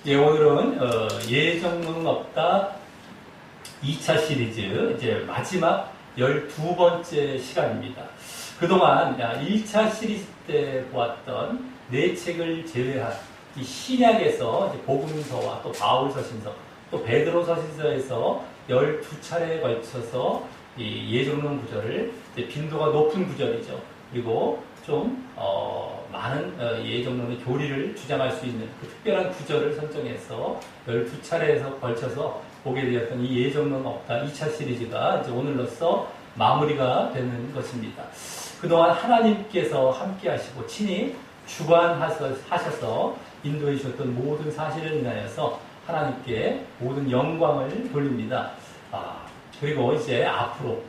예, 오늘은 예정론은 없다 2차 시리즈 이제 마지막 12번째 시간입니다. 그동안 1차 시리즈 때 보았던 네 책을 제외한 이 신약에서 이제 복음서와 또 바울 서신서 또 베드로 서신서에서 12차례에 걸쳐서 이 예정론 구절을 이제 빈도가 높은 구절이죠. 그리고 좀 많은 예정론의 교리를 주장할 수 있는 그 특별한 구절을 선정해서 12차례에서 걸쳐서 보게 되었던 이 예정론 없다 2차 시리즈가 이제 오늘로써 마무리가 되는 것입니다. 그동안 하나님께서 함께 하시고 친히 주관하셔서 인도해 주셨던 모든 사실을 인하여서 하나님께 모든 영광을 돌립니다. 그리고 이제 앞으로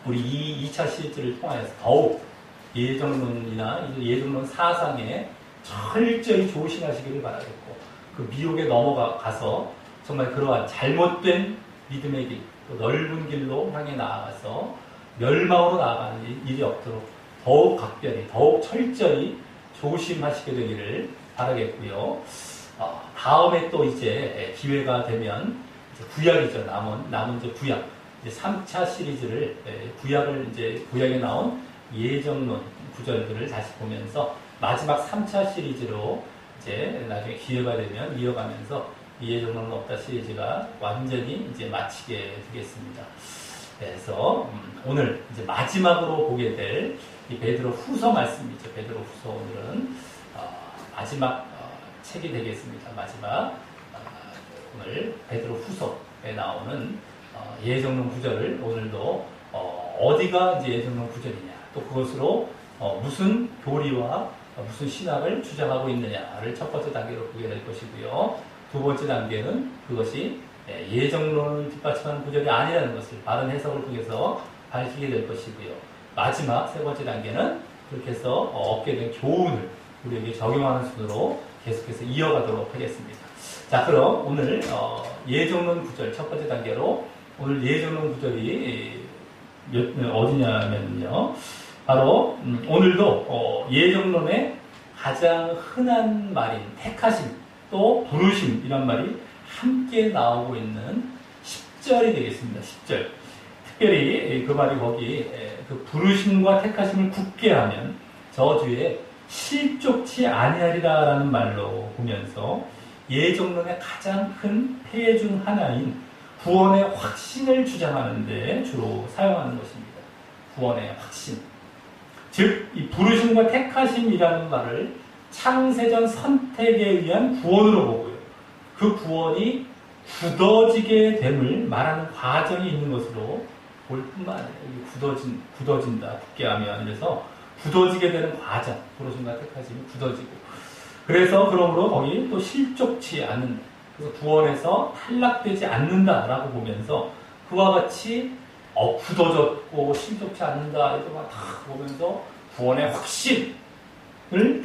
우리 이 2차 시리즈를 통하여서 더욱 예정론이나 예정론 사상에 철저히 조심하시기를 바라겠고 그 미혹에 넘어가서 정말 그러한 잘못된 믿음의 길, 또 넓은 길로 향해 나아가서 멸망으로 나아가는 일이 없도록 더욱 각별히, 더욱 철저히 조심하시게 되기를 바라겠고요. 다음에 또 이제 기회가 되면 이제 구약이죠. 남은 이제 구약. 이제 3차 시리즈를 구약에 나온 예정론 구절들을 다시 보면서 마지막 3차 시리즈로 이제 나중에 기회가 되면 이어가면서 예정론은 없다 시리즈가 완전히 이제 마치게 되겠습니다. 그래서 오늘 이제 마지막으로 보게 될 이 베드로 후서 말씀이죠. 베드로 후서 오늘은 마지막 책이 되겠습니다. 마지막 오늘 베드로 후서에 나오는 예정론 구절을 오늘도 어디가 이제 예정론 구절이냐 또 그것으로 무슨 교리와 무슨 신학을 주장하고 있느냐를 첫 번째 단계로 보게 될 것이고요. 두 번째 단계는 그것이 예정론을 뒷받침하는 구절이 아니라는 것을 바른 해석을 통해서 밝히게 될 것이고요. 마지막 세 번째 단계는 그렇게 해서 얻게 된 교훈을 우리에게 적용하는 순으로 계속해서 이어가도록 하겠습니다. 자, 그럼 오늘 예정론 구절 첫 번째 단계로 오늘 예정론 구절이 어디냐면요. 바로 오늘도 예정론의 가장 흔한 말인 택하심 또 부르심 이란 말이 함께 나오고 있는 10절이 되겠습니다. 10절. 특별히 그 말이 거기 그 부르심과 택하심을 굳게 하면 저 뒤에 실족치 아니하리라라는 말로 보면서 예정론의 가장 큰 폐해 중 하나인 구원의 확신을 주장하는 데 주로 사용하는 것입니다. 구원의 확신. 즉, 이 부르심과 택하심이라는 말을 창세전 선택에 의한 구원으로 보고요. 그 구원이 굳어지게 됨을 말하는 과정이 있는 것으로 볼 뿐만 아니라 굳어진다, 굳게 하면 그래서 굳어지게 되는 과정, 부르심과 택하심이 굳어지고 그래서 그러므로 거기 또 실족치 않는다. 그래서 구원에서 탈락되지 않는다라고 보면서 그와 같이 굳어졌고 실족치 않는다 이렇게 막 다 보면서 구원의 확신을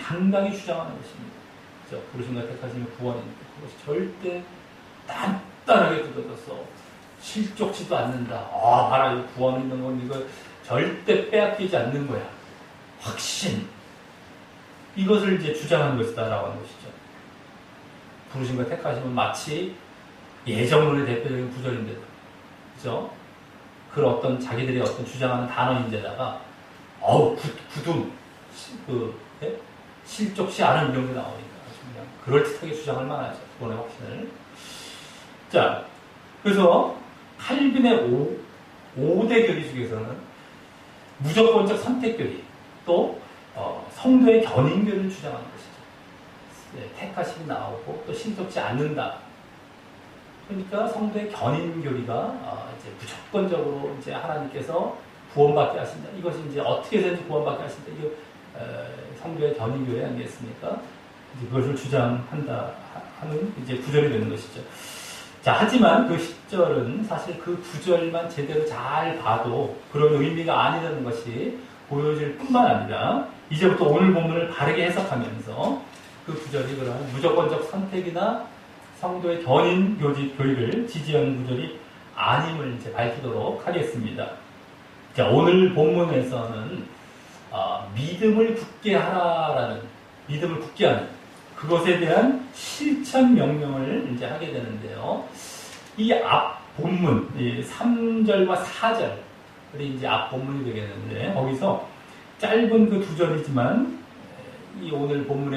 당당히 주장하는 것입니다. 그렇죠? 부르심과 택하심이 구원입니다. 그것이 절대 단단하게 굳어졌어. 실족치도 않는다. 봐라, 이 구원 있는 건 이거 절대 빼앗기지 않는 거야. 확신. 이것을 이제 주장하는 것이다라고 하는 것이죠. 부르심과 택하심은 마치 예정론의 대표적인 구절인데도, 그죠? 그런 어떤 자기들의 어떤 주장하는 단어인데다가, 굳음, 실족치 않은 이런 게 나오니까, 그냥 그럴듯하게 주장할 만하죠. 구원의 확신을. 자, 그래서 칼빈의 5대 교리 중에서는 무조건적 선택교리, 또 성도의 견인교리를 주장하는 것이죠. 택하심이 나오고 또 실족치 않는다. 그러니까 성도의 견인교리가 이제 무조건적으로 이제 하나님께서 구원받게 하신다. 이것이 이제 어떻게든지 구원받게 하신다. 이게 성도의 견인교리 아니겠습니까? 이제 그것을 주장한다 하는 이제 구절이 되는 것이죠. 자, 하지만 그 10절은 사실 그 구절만 제대로 잘 봐도 그런 의미가 아니라는 것이 보여질 뿐만 아니라 이제부터 오늘 본문을 바르게 해석하면서 그 구절이 그런 무조건적 선택이나 성도의 견인 교리를 지지하는 구절이 아님을 이제 밝히도록 하겠습니다. 자, 오늘 본문에서는 믿음을 굳게 하라라는 믿음을 굳게 하는 그것에 대한 실천 명령을 이제 하게 되는데요. 이 앞 본문, 3절과 4절이 이제 앞 본문이 되겠는데, 거기서 짧은 그 두 절이지만, 이 오늘 본문,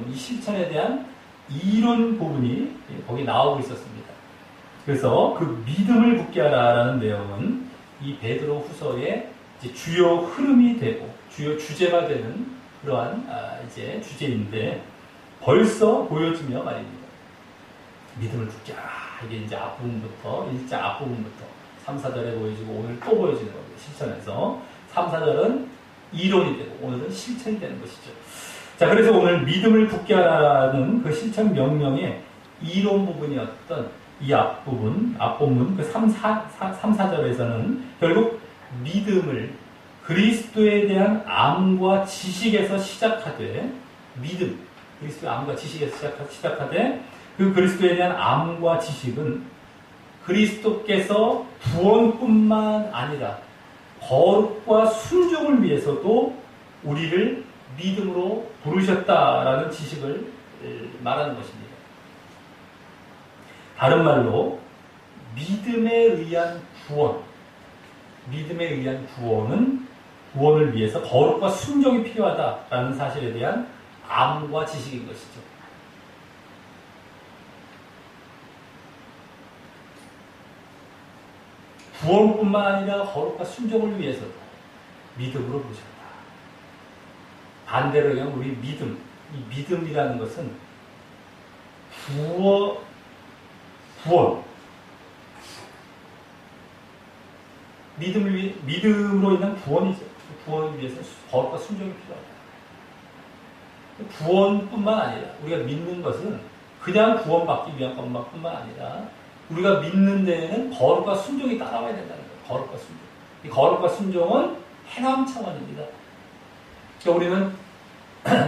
이 실천에 대한 이론 부분이 거기 나오고 있었습니다. 그래서 그 믿음을 굳게 하라라는 내용은 이 베드로 후서의 이제 주요 흐름이 되고, 주요 주제가 되는 그러한 이제 주제인데, 벌써 보여지며 말입니다. 믿음을 굳게 하라. 이게 이제 앞부분부터, 1장 앞부분부터 3, 4절에 보여지고 오늘 또 보여지는 겁니다. 실천에서. 3, 4절은 이론이 되고 오늘은 실천이 되는 것이죠. 자, 그래서 오늘 믿음을 굳게 하라는 그 실천 명령의 이론 부분이었던 이 앞부분, 그 3, 4절에서는 결국 믿음을 그리스도에 대한 암과 지식에서 시작하되, 그리스도의 암과 지식에서 시작하되, 그 그리스도에 대한 암과 지식은 그리스도께서 구원뿐만 아니라 거룩과 순종을 위해서도 우리를 믿음으로 부르셨다라는 지식을 말하는 것입니다. 다른 말로 믿음에 의한 구원을 위해서 거룩과 순종이 필요하다라는 사실에 대한 암과 지식인 것이죠. 구원뿐만 아니라 거룩과 순종을 위해서도 믿음으로 부르셨다. 반대로 그냥 우리 이 믿음이라는 것은 구원. 믿음으로 인한 구원이죠. 구원을 위해서 거룩과 순종이 필요하다. 구원뿐만 아니라 우리가 믿는 것은 그냥 구원받기 위한 것뿐만 아니라 우리가 믿는 데에는 거룩과 순종이 따라와야 된다는 거예요. 거룩과 순종. 이 거룩과 순종은 행함 차원입니다. 그러니까 우리는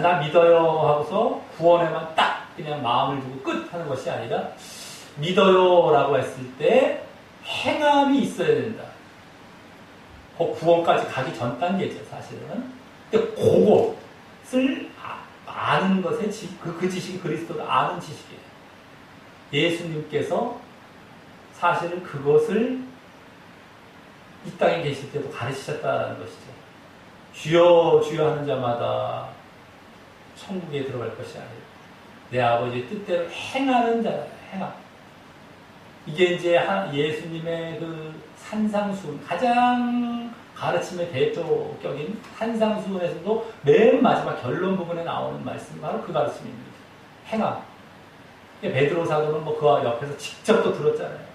나 믿어요 하고서 구원에만 딱 그냥 마음을 두고 끝 하는 것이 아니라 믿어요 라고 했을 때 행함이 있어야 된다. 그 구원까지 가기 전 단계죠, 사실은. 근데 그것을 아는 것의 그 지식이 그리스도를 아는 지식이에요. 예수님께서 사실은 그것을 이 땅에 계실 때도 가르치셨다는 것이죠. 주여 주여 하는 자마다 천국에 들어갈 것이 아니라 내 아버지의 뜻대로 행하는 자다. 행함. 이게 이제 예수님의 그 산상수훈, 가장 가르침의 대표격인 산상수훈에서도 맨 마지막 결론 부분에 나오는 말씀이 바로 그 가르침입니다. 행함. 베드로 사도는 뭐 그 옆에서 직접 또 들었잖아요.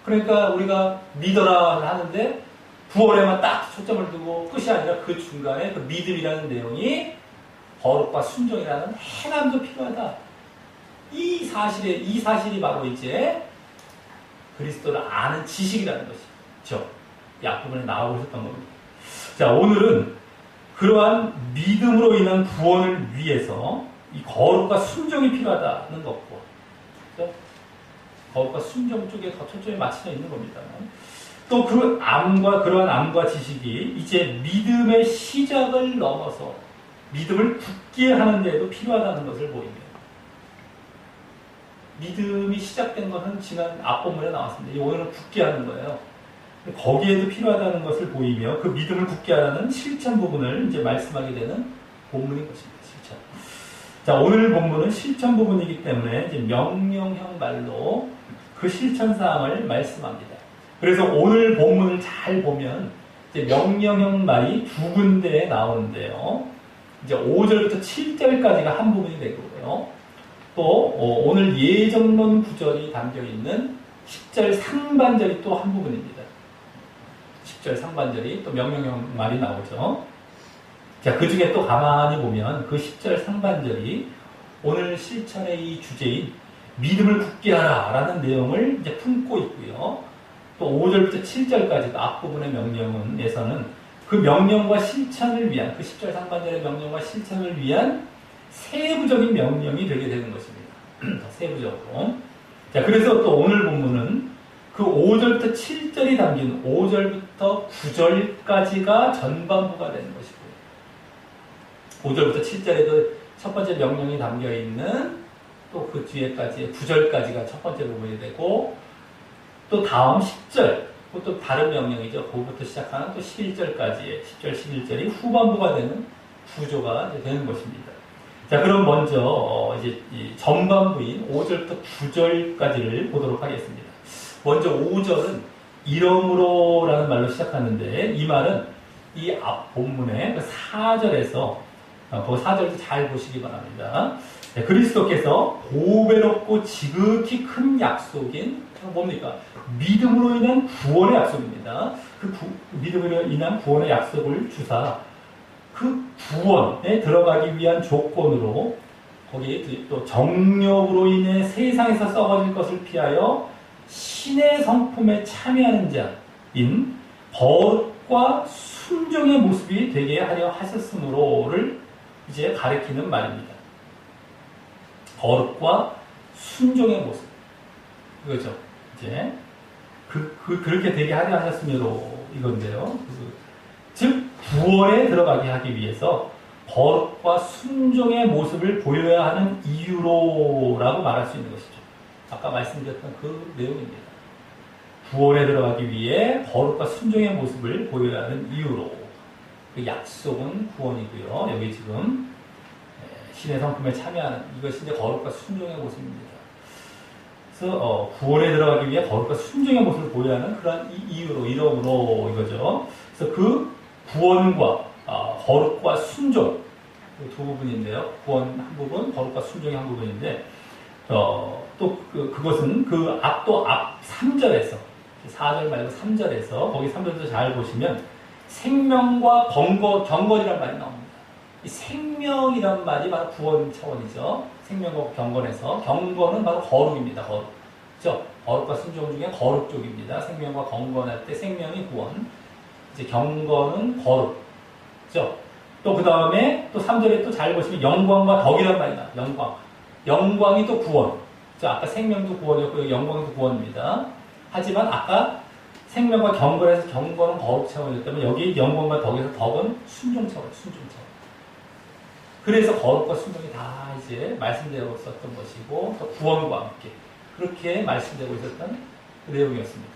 그러니까 우리가 믿어라 하는데 구원에만 딱 초점을 두고 끝이 아니라 그 중간에 그 믿음이라는 내용이 거룩과 순종이라는 행함도 필요하다. 이 사실이 바로 이제 그리스도를 아는 지식이라는 것이죠. 이 앞부분에 나오고 있었던 겁니다. 자, 오늘은 그러한 믿음으로 인한 구원을 위해서 이 거룩과 순종이 필요하다는 것고, 그렇죠? 거룩과 순종 쪽에 더 초점이 맞춰져 있는 겁니다. 또 그러한 암과 지식이 이제 믿음의 시작을 넘어서 믿음을 굳게 하는 데에도 필요하다는 것을 보입니다. 믿음이 시작된 것은 지난 앞본문에 나왔습니다. 오늘은 굳게 하는 거예요. 거기에도 필요하다는 것을 보이며 그 믿음을 굳게 하라는 실천 부분을 이제 말씀하게 되는 본문인 것입니다. 실천. 자, 오늘 본문은 실천 부분이기 때문에 이제 명령형 말로 그 실천 사항을 말씀합니다. 그래서 오늘 본문을 잘 보면 이제 명령형 말이 두 군데에 나오는데요. 이제 5절부터 7절까지가 한 부분이 되고요. 또 오늘 예정론 구절이 담겨 있는 10절 상반절이 또 한 부분입니다. 10절 상반절이 또 명령형 말이 나오죠. 자, 그 중에 또 가만히 보면 그 10절 상반절이 오늘 실천의 이 주제인 믿음을 굳게 하라 라는 내용을 이제 품고 있고요. 또 5절부터 7절까지 앞부분의 명령에서는 그 명령과 실천을 위한, 그 10절 상반절의 명령과 실천을 위한 세부적인 명령이 되게 되는 것입니다. 더 세부적으로. 자, 그래서 또 오늘 본문은 그 5절부터 7절이 담긴 5절부터 9절까지가 전반부가 되는 것이고요. 5절부터 7절에도 첫 번째 명령이 담겨 있는 또 그 뒤에까지 9절까지가 첫 번째 부분이 되고 또 다음 10절 또 다른 명령이죠. 그거부터 시작하는 또 11절까지의 10절, 11절이 후반부가 되는 구조가 이제 되는 것입니다. 자, 그럼 먼저 이제 이 전반부인 5절부터 9절까지를 보도록 하겠습니다. 먼저 5절은 이러므로라는 말로 시작하는데 이 말은 이 앞 본문의 그 4절에서 그 4절도 잘 보시기 바랍니다. 네, 그리스도께서 보배롭고 지극히 큰 약속인 뭡니까? 믿음으로 인한 구원의 약속입니다. 믿음으로 인한 구원의 약속을 주사 그 구원에 들어가기 위한 조건으로 거기에 또 정욕으로 인해 세상에서 썩어질 것을 피하여 신의 성품에 참여하는 자인 거룩과 순종의 모습이 되게 하려 하셨으므로를 이제 가리키는 말입니다. 거룩과 순종의 모습. 그거죠. 이제 그렇게 되게 하려 하셨으므로 이건데요. 즉 구원에 들어가게 하기 위해서 거룩과 순종의 모습을 보여야 하는 이유로라고 말할 수 있는 것이죠. 아까 말씀드렸던 그 내용입니다. 구원에 들어가기 위해 거룩과 순종의 모습을 보여야 하는 이유로 그 약속은 구원이고요. 여기 지금 신의 성품에 참여하는 이것이 이제 거룩과 순종의 모습입니다. 그래서 구원에 들어가기 위해 거룩과 순종의 모습을 보여야 하는 그런 이유로 이러므로 이거죠. 그래서 그 구원과 거룩과 순종 두 부분인데요. 구원 한 부분, 거룩과 순종의 한 부분인데 또 그것은 그 앞 3절에서 4절 말고 3절에서 거기 3절도 잘 보시면 생명과 경건이라는 말이 나옵니다. 이 생명이란 말이 바로 구원 차원이죠. 생명과 경건에서 경건은 바로 거룩입니다. 거룩. 그렇죠? 거룩과 순종 중에 거룩 쪽입니다. 생명과 경건할 때 생명이 구원, 이제 경건은 거룩. 그렇죠? 또 그 다음에 또 3절에 또 잘 보시면 영광과 덕이란 말이 나와요. 영광. 영광이 또 구원. 그렇죠? 아까 생명도 구원이었고 영광도 구원입니다. 하지만 아까 생명과 경건에서 경건은 거룩 차원이었다면 여기 영광과 덕에서 덕은 순종 차원, 순종 차원. 그래서 거룩과 순종이 다 이제 말씀되고 있었던 것이고 또 구원과 함께 그렇게 말씀되고 있었던 그 내용이었습니다.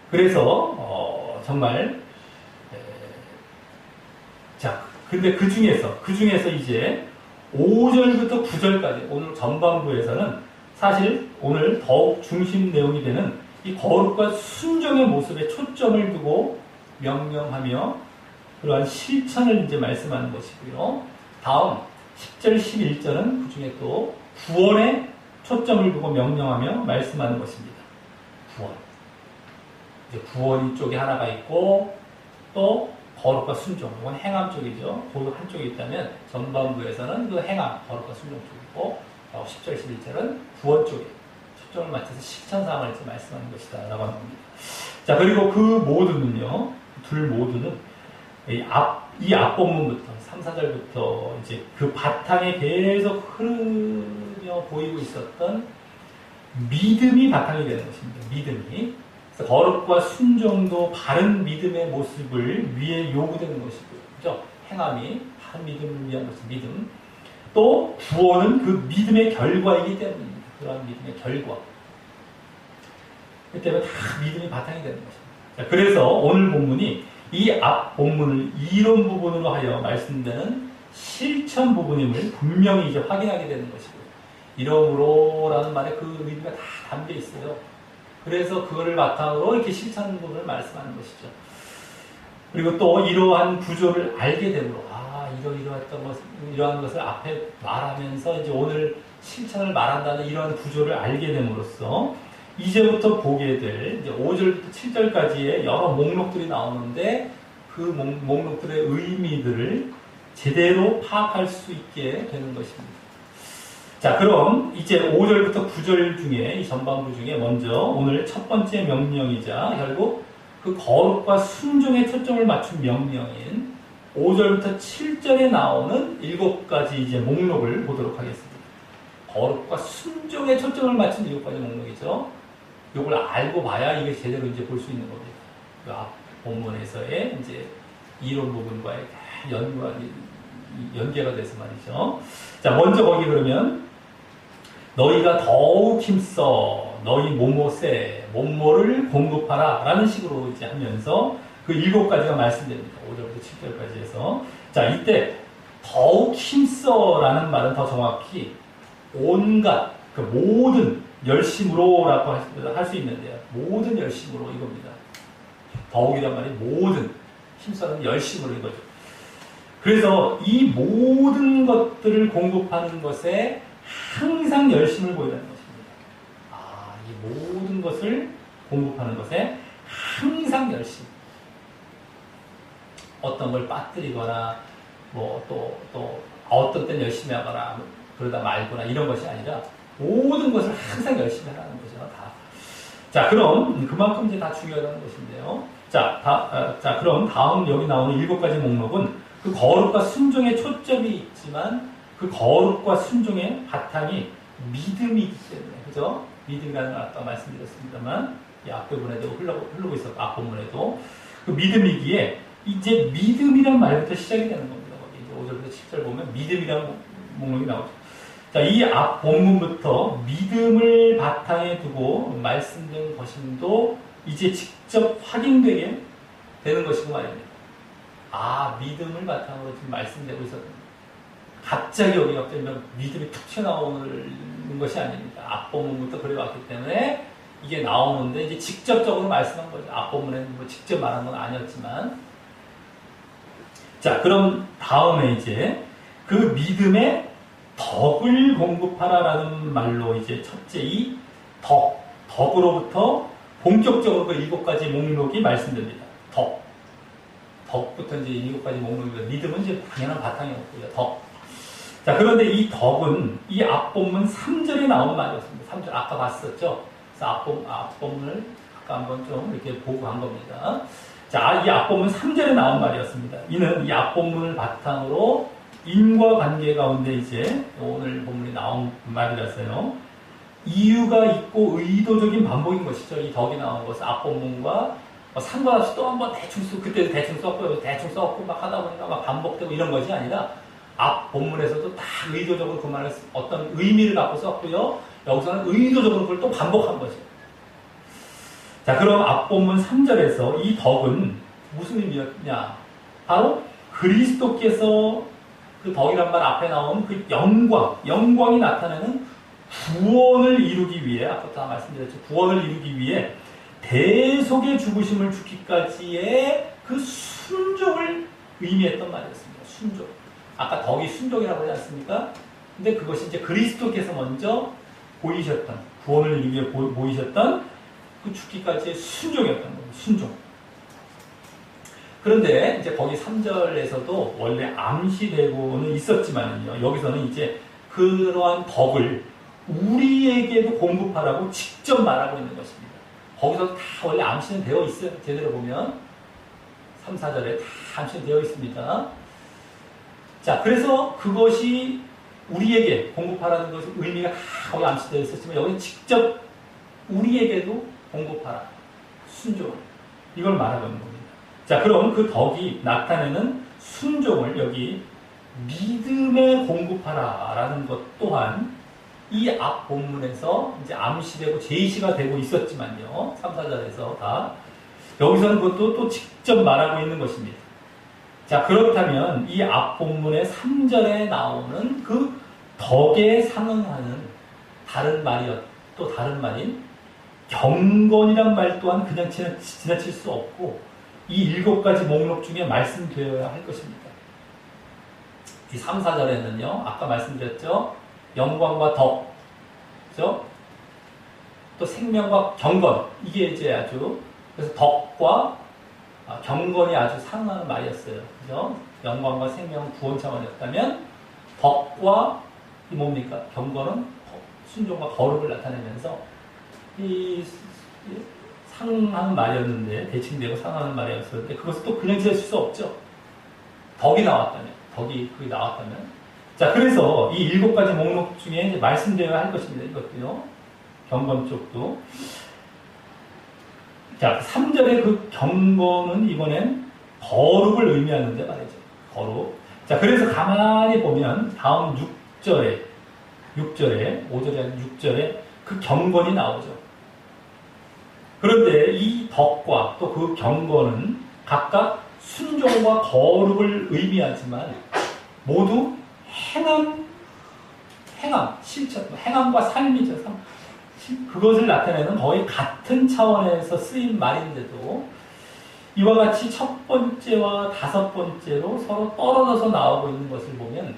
그래서 정말 자 근데 그 중에서 이제 5절부터 9절까지 오늘 전반부에서는 사실 오늘 더욱 중심 내용이 되는 이 거룩과 순종의 모습에 초점을 두고 명령하며 그러한 실천을 이제 말씀하는 것이고요. 다음 10절, 11절은 그 중에 또 구원에 초점을 두고 명령하며 말씀하는 것입니다. 구원. 이제 구원 쪽에 하나가 있고 또 거룩과 순종, 이건 행함 쪽이죠. 거룩 한쪽이 있다면 전반부에서는 그 행함, 거룩과 순종 쪽이고 10절, 11절은 구원 쪽에 초점을 맞춰서 실천사항을 이제 말씀하는 것이다 라고 하는 겁니다. 자, 그리고 그 모두는요, 둘 모두는 이 앞본문부터 3, 4절부터 이제 그 바탕에 계속 흐르며 보이고 있었던 믿음이 바탕이 되는 것입니다. 믿음이. 그래서 거룩과 순종도 바른 믿음의 모습을 위해 요구되는 것이고요. 그죠? 행함이 바른 믿음을 위한 것이 믿음. 또 구원은 그 믿음의 결과이기 때문입니다. 그러한 믿음의 결과. 그 때문에 다 믿음이 바탕이 되는 것입니다. 자, 그래서 오늘 본문이 이 앞 본문을 이론 부분으로 하여 말씀되는 실천 부분임을 분명히 이제 확인하게 되는 것이고요. 이러므로라는 말에 그 의미가 다 담겨 있어요. 그래서 그거를 바탕으로 이렇게 실천 부분을 말씀하는 것이죠. 그리고 또 이러한 구조를 알게 되므로 이러한 것을 앞에 말하면서 이제 오늘 실천을 말한다는 이러한 구조를 알게 됨으로써 이제부터 보게 될 이제 5절부터 7절까지의 여러 목록들이 나오는데 그 목록들의 의미들을 제대로 파악할 수 있게 되는 것입니다. 자, 그럼 이제 5절부터 9절 중에 이 전반부 중에 먼저 오늘 첫 번째 명령이자 결국 그 거룩과 순종에 초점을 맞춘 명령인 5절부터 7절에 나오는 7가지 이제 목록을 보도록 하겠습니다. 거룩과 순종에 초점을 맞춘 7가지 목록이죠. 이걸 알고 봐야 이게 제대로 이제 볼 수 있는 겁니다. 그 앞 본문에서의 이제 이론 부분과의 연관이 연계가 돼서 말이죠. 자, 먼저 거기 그러면 너희가 더욱 힘써 너희 모모세 몸모를 공급하라 라는 식으로 이제 하면서 그 7가지가 말씀됩니다. 5절부터 7절까지 해서 자, 이때 더욱 힘써 라는 말은 더 정확히 온갖 그 모든 열심으로라고 할 수 있는데요. 모든 열심으로 이겁니다. 더욱이란 말이 모든 힘써는 열심으로 이거죠. 그래서 이 모든 것들을 공급하는 것에 항상 열심을 보이라는 것입니다. 아, 이 모든 것을 공급하는 것에 항상 열심. 어떤 걸 빠뜨리거나 뭐 또 어떤 때는 열심히 하거나 그러다 말거나 이런 것이 아니라 모든 것을 항상 열심히 하라는 거죠. 다. 자, 그럼 그만큼 이제 다 중요하다는 것인데요. 자, 그럼 다음 여기 나오는 7가지 목록은 그 거룩과 순종의 초점이 있지만 그 거룩과 순종의 바탕이 믿음이기 때문에, 그죠? 믿음이라는 걸 아까 말씀드렸습니다만, 이 앞부분에도 흐르고 있었고, 앞부분에도 그 믿음이기에 이제 믿음이란 말부터 시작이 되는 겁니다. 거기 이제 5절부터 10절 보면 믿음이라는 목록이 나오죠. 자, 이 앞 본문부터 믿음을 바탕에 두고 말씀된 것임도 이제 직접 확인되게 되는 것이고 말입니다. 아, 믿음을 바탕으로 지금 말씀되고 있었던 갑자기 여기가 믿음이 툭 튀어나오는 것이 아닙니다. 앞본문부터 그래왔기 때문에 이게 나오는데 이제 직접적으로 말씀한 거죠. 앞본문에는 뭐 직접 말한 건 아니었지만. 자, 그럼 다음에 이제 그 믿음의 덕을 공급하라라는 말로 이제 첫째 이 덕으로부터 본격적으로 그 7가지 목록이 말씀됩니다. 덕부터 이제 7가지 목록입니다. 믿음은 이제 당연한 바탕이 없고요. 덕. 자, 그런데 이 덕은 이 앞본문 3절에 나온 말이었습니다. 3절 아까 봤었죠? 그래서 앞본문을 아까 한번 좀 이렇게 보고 간 겁니다. 자, 이 앞본문 3절에 나온 말이었습니다. 이는 이 앞본문을 바탕으로 인과관계 가운데 이제 오늘 본문이 나온 말이라서요. 이유가 있고 의도적인 반복인 것이죠. 이 덕이 나온 것은 앞본문과 상관없이 또 한번 그때도 대충 썼고 대충 썼고 막 하다 보니까 막 반복되고 이런 것이 아니라 앞 본문에서도 다 의도적으로 그 말을 어떤 의미를 갖고 썼고요. 여기서는 의도적으로 그걸 또 반복한 거죠. 자, 그럼 앞 본문 3절에서 이 덕은 무슨 의미였냐? 바로 그리스도께서 그 덕이란 말 앞에 나온 그 영광이 나타내는 구원을 이루기 위해, 아까 다 말씀드렸죠. 구원을 이루기 위해 대속의 죽으심을 주기까지의 그 순종을 의미했던 말이었습니다. 순종. 아까 덕이 순종이라고 하지 않습니까? 근데 그것이 이제 그리스도께서 먼저 보이셨던, 구원을 이루기 위해 보이셨던 그 죽기까지의 순종이었던 거예요. 순종. 그런데 이제 거기 3절에서도 원래 암시되고는 있었지만요. 여기서는 이제 그러한 덕을 우리에게도 공급하라고 직접 말하고 있는 것입니다. 거기서 다 원래 암시는 되어 있어요. 제대로 보면 3, 4절에 다 암시는 되어 있습니다. 자, 그래서 그것이 우리에게 공급하라는 것의 의미가 다 거기 암시되어 있었지만 여기 직접 우리에게도 공급하라. 순종. 이걸 말하고 있는 겁니다. 자, 그럼 그 덕이 나타내는 순종을 여기 믿음에 공급하라 라는 것 또한 이 앞 본문에서 이제 암시되고 제시가 되고 있었지만요. 3, 4절에서 다. 여기서는 그것도 또 직접 말하고 있는 것입니다. 자, 그렇다면 이 앞 본문의 3절에 나오는 그 덕에 상응하는 다른 말인 경건이란 말 또한 그냥 지나칠 수 없고 이 7가지 목록 중에 말씀되어야 할 것입니다. 이 3, 4절에는요, 아까 말씀드렸죠? 영광과 덕, 그죠? 또 생명과 경건, 이게 이제 아주, 그래서 덕과 경건이 아주 상응하는 말이었어요. 그죠? 영광과 생명은 구원 차원이었다면, 덕과, 이 뭡니까? 경건은 순종과 거룩을 나타내면서, 이 상응하는 말이었는데, 대칭되고 상응하는 말이었었는데, 그것을 또 그냥 지낼 수 없죠. 덕이 나왔다면. 자, 그래서 이 7가지 목록 중에 이제 말씀드려야 할 것입니다. 이것도요. 경건 쪽도. 자, 3절의 그 경건은 이번엔 거룩을 의미하는데 말이죠. 거룩. 자, 그래서 가만히 보면 다음 6절에 5절에 아닌 6절에 그 경건이 나오죠. 그런데 이 덕과 또 그 경건은 각각 순종과 거룩을 의미하지만 모두 실천, 행함과 삶이죠. 그것을 나타내는 거의 같은 차원에서 쓰인 말인데도 이와 같이 첫 번째와 다섯 번째로 서로 떨어져서 나오고 있는 것을 보면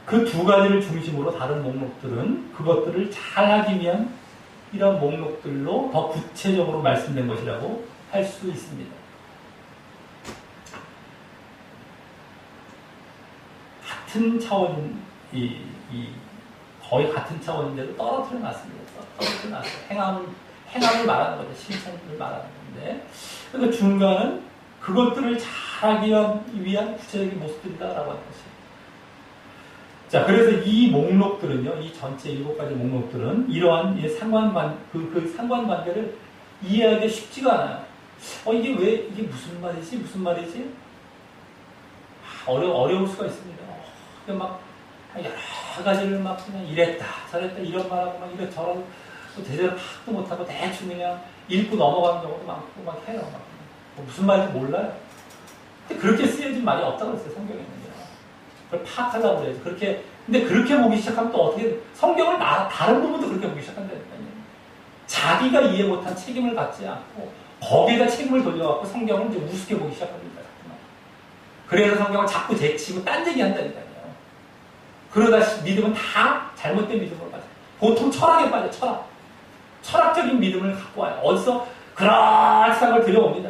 그 두 가지를 중심으로 다른 목록들은 그것들을 잘하기 위한 이런 목록들로 더 구체적으로 말씀된 것이라고 할 수 있습니다. 같은 차원, 거의 같은 차원인데도 떨어뜨려 놨습니다. 떨어뜨려 놨어요. 행함을 말하는 거죠. 실천을 말하는 건데. 그러니까 중간은 그것들을 잘하기 위한 구체적인 모습들이다라고 하는 것이에요. 자, 그래서 이 목록들은요, 이 전체 7가지 목록들은 이러한 그 상관관계를 이해하기 쉽지가 않아요. 이게 무슨 말이지? 어려울 수가 있습니다. 막, 여러 가지를 막 그냥 이랬다, 저랬다, 이런 말하고 막 이래저래 제대로 파악도 못하고 대충 그냥 읽고 넘어가는 경우도 많고 막 해요. 무슨 말인지 몰라요. 근데 그렇게 쓰여진 말이 없다고 했어요, 성경에는요. 그걸 파악하려고 그래요. 근데 그렇게 보기 시작하면 또 어떻게, 성경을 다른 부분도 그렇게 보기 시작한다니까요. 자기가 이해 못한 책임을 갖지 않고, 거기에다 책임을 돌려갖고 성경을 이제 우습게 보기 시작합니다. 그래서 성경을 자꾸 제치고 딴 얘기 한다니까요. 그러다 믿음은 다 잘못된 믿음으로 빠져요. 보통 철학에 빠져요, 철학적인 믿음을 갖고 와요. 어디서 그럴싸한 걸 들여옵니다.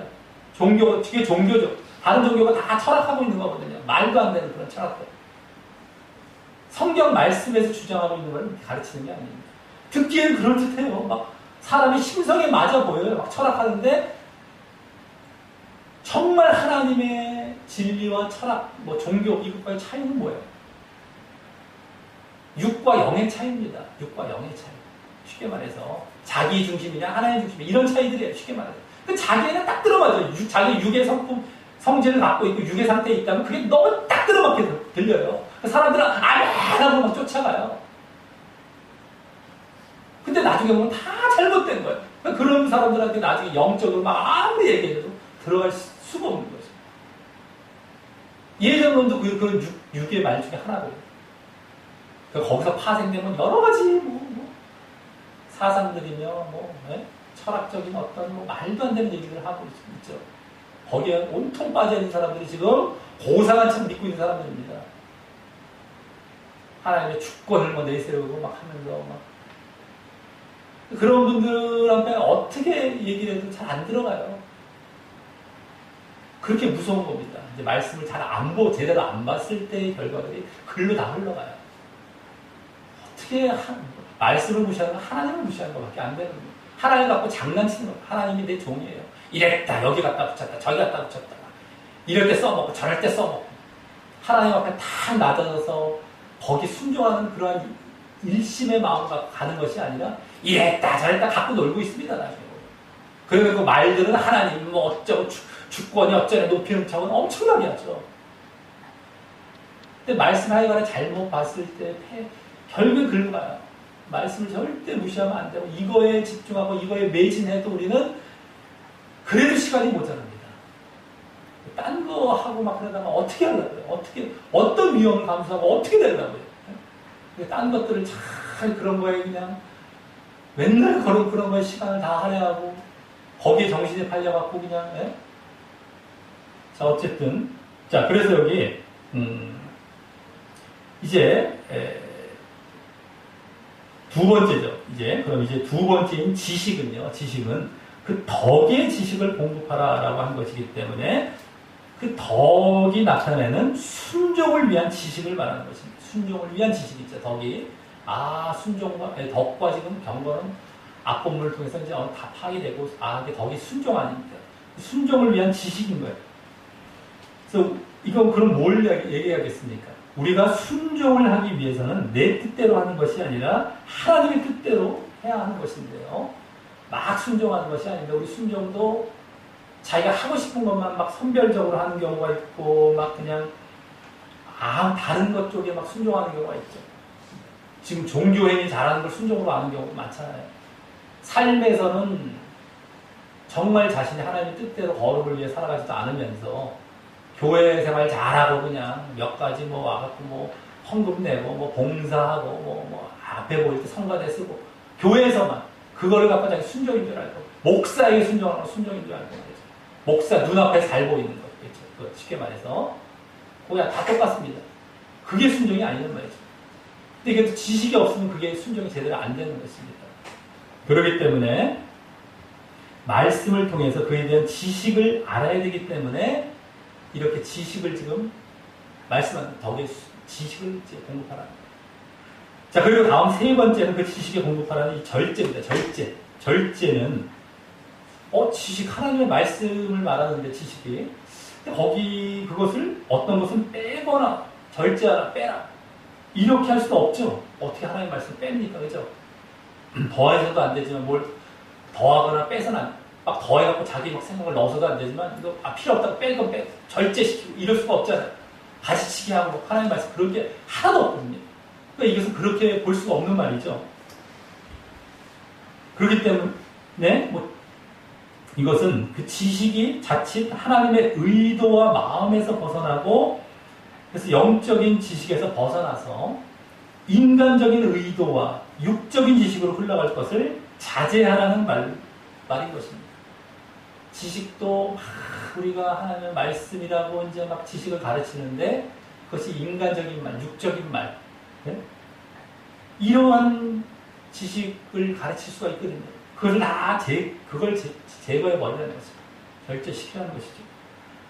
그게 종교죠. 다른 종교가 다 철학하고 있는 거거든요. 말도 안 되는 그런 철학들. 성경 말씀에서 주장하고 있는 걸 가르치는 게 아닙니다. 듣기엔 그럴듯해요. 막 사람이 심성에 맞아 보여요. 막 철학하는데 정말 하나님의 진리와 철학, 종교 이것과의 차이는 뭐예요? 육과 영의 차이입니다. 육과 영의 차이. 쉽게 말해서 자기 중심이냐 하나님 중심이냐 이런 차이들이에요. 쉽게 말해서. 자기에는 딱 들어맞아요. 자기 육의 성질을 갖고 있고 육의 상태에 있다면 그게 너무 딱 들어맞게 들려요. 사람들은 하고 막 쫓아가요. 근데 나중에 보면 다 잘못된 거예요. 그런 사람들한테 나중에 영적으로 막 아무리 얘기해도 들어갈 수가 없는 거죠. 예전론도 그 육의 말 중에 하나거든요. 거기서 파생되면 여러 가지 사상들이며 철학적인 어떤 말도 안 되는 얘기를 하고 있죠. 거기에 온통 빠져있는 사람들이 지금 고상한 책 믿고 있는 사람들입니다. 하나님의 주권을 내세우고 막 하면서 그런 분들한테 어떻게 얘기를 해도 잘 안 들어가요. 그렇게 무서운 겁니다. 이제 말씀을 제대로 안 봤을 때의 결과들이 글로 다 흘러가요. 어떻게 말씀을 무시하는 건 하나님을 무시하는 것밖에 안 되는 거예요. 하나님 갖고 장난치는 거예요. 하나님이 내 종이에요. 이랬다, 여기 갖다 붙였다, 저기 갖다 붙였다. 이럴 때 써먹고, 저럴 때 써먹고. 하나님 앞에 다 낮아져서 거기 순종하는 그러한 일심의 마음을 갖고 가는 것이 아니라 이랬다, 저랬다 갖고 놀고 있습니다, 나중에. 그리고 그 말들은 하나님 어쩌고 주권이 어쩌네 높이는 척은 엄청나게 하죠. 근데 말씀 하여간에 잘못 봤을 때 결국은 글로 가요. 말씀을 절대 무시하면 안 되고 이거에 집중하고 이거에 매진해도 우리는 그래도 시간이 모자랍니다. 딴 거 하고 막 그러다가 어떻게 하려고요? 어떤 위험을 감수하고 어떻게 되려고요? 딴 것들을 잘 그런 거에 그냥 맨날 그런 거에 시간을 다 할애하고 거기에 정신이 팔려갖고 그냥 자 어쨌든 자 그래서 여기 이제 두 번째죠. 그럼 이제 두 번째인 지식은요. 지식은 그 덕의 지식을 공급하라라고 한 것이기 때문에 그 덕이 나타내는 순종을 위한 지식을 말하는 것입니다. 순종을 위한 지식이죠. 덕이 순종과 덕과 지금 경건은 앞본문을 통해서 이제 다 파악되고 이게 덕이 순종 아닙니까? 순종을 위한 지식인 거예요. 그래서 이건 그럼 뭘 얘기하겠습니까? 우리가 순종을 하기 위해서는 내 뜻대로 하는 것이 아니라 하나님의 뜻대로 해야 하는 것인데요. 막 순종하는 것이 아닌데 우리 순종도 자기가 하고 싶은 것만 막 선별적으로 하는 경우가 있고 막 그냥 다른 것 쪽에 막 순종하는 경우가 있죠. 지금 종교행위 잘하는 걸 순종으로 하는 경우도 많잖아요. 삶에서는 정말 자신이 하나님의 뜻대로 거룩을 위해 살아가지도 않으면서 교회 생활 잘하고 그냥 몇 가지 뭐 와갖고 뭐 헌금 내고 뭐 봉사하고 뭐 앞에 보일 때 성가대 쓰고 교회에서만 그거를 갖고 자기 순종인 줄 알고 목사에게 순종하는 건 순종인 줄 알고 말이죠. 목사 눈앞에 잘 보이는 거 쉽게 말해서 그냥 다 똑같습니다. 그게 순종이 아니란 말이죠. 근데 이게 지식이 없으면 그게 순종이 제대로 안 되는 것입니다. 그렇기 때문에 말씀을 통해서 그에 대한 지식을 알아야 되기 때문에 이렇게 지식을 지금 말씀하는 덕의 지식을 이제 공급하라는 거예요. 자, 그리고 다음 세 번째는 그 지식에 공급하라는 이 절제입니다. 절제는 지식 하나님의 말씀을 말하는데 지식이 근데 거기 그것을 어떤 것은 빼거나 절제하라 빼라 이렇게 할 수도 없죠. 어떻게 하나님의 말씀을 뺍니까? 그죠? 더해서도 안 되지만 뭘 더하거나 빼서는 막 더해갖고 자기 막 생각을 넣어서도 안 되지만 이거 필요 없다고 빼고 절제시키고 이럴 수가 없잖아요. 가지치기 하고 하나님 말씀 그런 게 하나도 없거든요. 그러니까 이것은 그렇게 볼 수가 없는 말이죠. 그렇기 때문에 이것은 그 지식이 자칫 하나님의 의도와 마음에서 벗어나고 그래서 영적인 지식에서 벗어나서 인간적인 의도와 육적인 지식으로 흘러갈 것을 자제하라는 말인 것입니다. 지식도 우리가 하나님의 말씀이라고 이제 막 지식을 가르치는데 그것이 인간적인 말, 육적인 말, 네? 이러한 지식을 가르칠 수가 있거든요. 그걸 다 제거해 버리라는 것이죠. 절제시키라는 것이죠.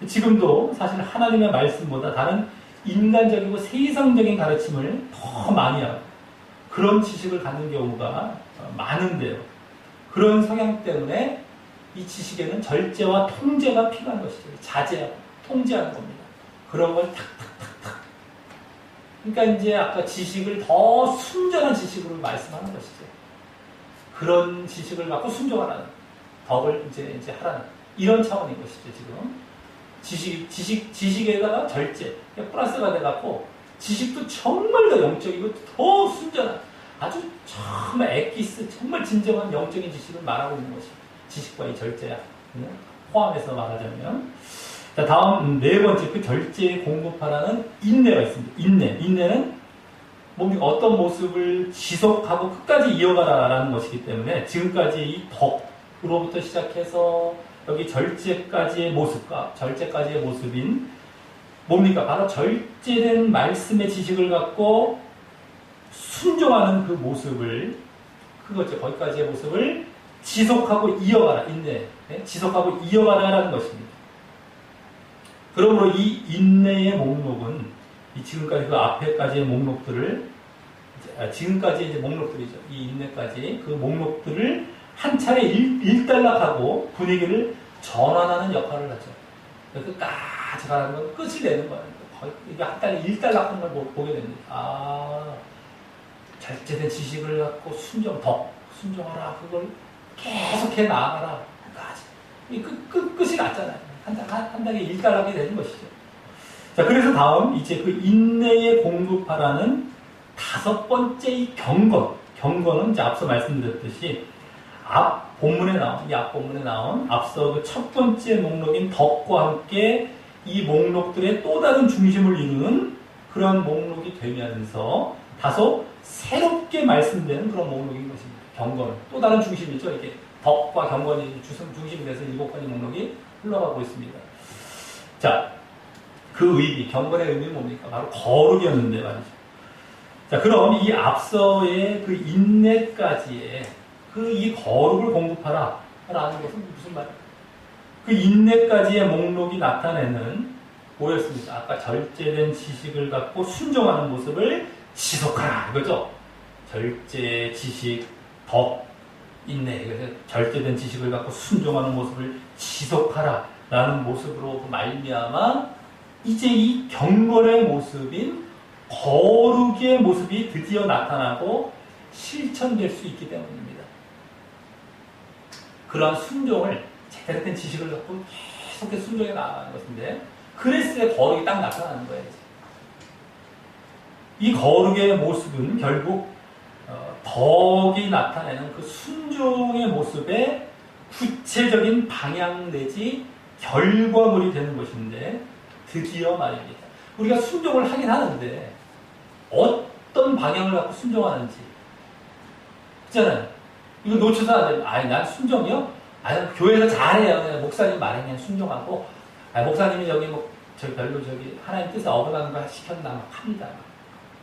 지금도 사실 하나님의 말씀보다 다른 인간적이고 세상적인 가르침을 더 많이 하고 그런 지식을 갖는 경우가 많은데요. 그런 성향 때문에 이 지식에는 절제와 통제가 필요한 것이죠. 자제하고 통제하는 겁니다. 그런 걸 탁탁탁탁. 그러니까 이제 아까 지식을 더 순전한 지식으로 말씀하는 것이죠. 그런 지식을 갖고 순종하라는 덕을 이제 하라는 이런 차원인 것이죠. 지금 지식에다가 절제 플러스가 돼갖고 지식도 정말 더 영적이고 더 순전한 아주 정말 엑기스 정말 진정한 영적인 지식을 말하고 있는 것이 지식과 이 절제야 포함해서 말하자면 자 다음 네 번째 그 절제에 공급하라는 인내가 있습니다. 인내는 뭡니까? 어떤 모습을 지속하고 끝까지 이어가라라는 것이기 때문에 지금까지 이 덕으로부터 시작해서 여기 절제까지의 모습인 뭡니까? 바로 절제된 말씀의 지식을 갖고 순종하는 그 모습을 그거죠. 거기까지의 모습을 지속하고 이어가라. 인내. 네? 지속하고 이어가라라는 것입니다. 그러므로 이 인내의 목록은 지금까지 그 앞에까지의 목록들을 지금까지 이제 목록들이죠. 이 인내까지 그 목록들을 한 차례 일단락하고 분위기를 전환하는 역할을 하죠. 끝까지 가는 건 끝을 내는 거예요. 이게 한 달에 일단락하는 걸 보게 됩니다. 절제된 지식을 갖고 순종하라. 그걸 계속해 나아가라. 끝이 났잖아요. 한 달에 일단락이 되는 것이죠. 자, 그래서 다음 이제 그 인내에 공급하라는 다섯 번째 이 경건은 이제 앞서 말씀드렸듯이 앞 본문에 나온 앞서 그 첫 번째 목록인 덕과 함께 이 목록들의 또 다른 중심을 이루는 그런 목록이 되면서 다소 새롭게 말씀되는 그런 목록인 것입니다. 경건은 또 다른 중심이죠. 이게 덕과 경건이 중심이 돼서 7가지 목록이 흘러가고 있습니다. 자, 그 의미, 경건의 의미는 뭡니까? 바로 거룩이었는데 말이죠. 자, 그럼 이 앞서의 그 인내까지의 이 거룩을 공급하라 라는 것은 무슨 말이에요? 그 인내까지의 목록이 나타내는 뭐였습니까? 아까 절제된 지식을 갖고 순종하는 모습을 지속하라 이거죠. 절제, 지식, 덕, 인내. 그래서 절제된 지식을 갖고 순종하는 모습을 지속하라 라는 모습으로 말미암아 이제 이 경건의 모습인 거룩의 모습이 드디어 나타나고 실천될 수 있기 때문입니다. 그러한 순종을 제대로 된 지식을 갖고 계속해서 순종해 나가는 것인데 그랬을 때 거룩이 딱 나타나는 거예요. 이 거룩의 모습은 결국 덕이 나타내는 그 순종의 모습의 구체적인 방향 내지 결과물이 되는 것인데 드디어 말입니다. 우리가 순종을 하긴 하는데 어떤 방향을 갖고 순종하는지 그렇잖아요. 이거 놓쳐서 안 돼요. 아니 난 순종이요? 아니 교회에서 잘해요. 그냥 목사님 말에 그냥 순종하고 목사님이 여기 뭐 저기 별로 저기 하나님 뜻에 어긋나는 거 시켰나 막 합니다.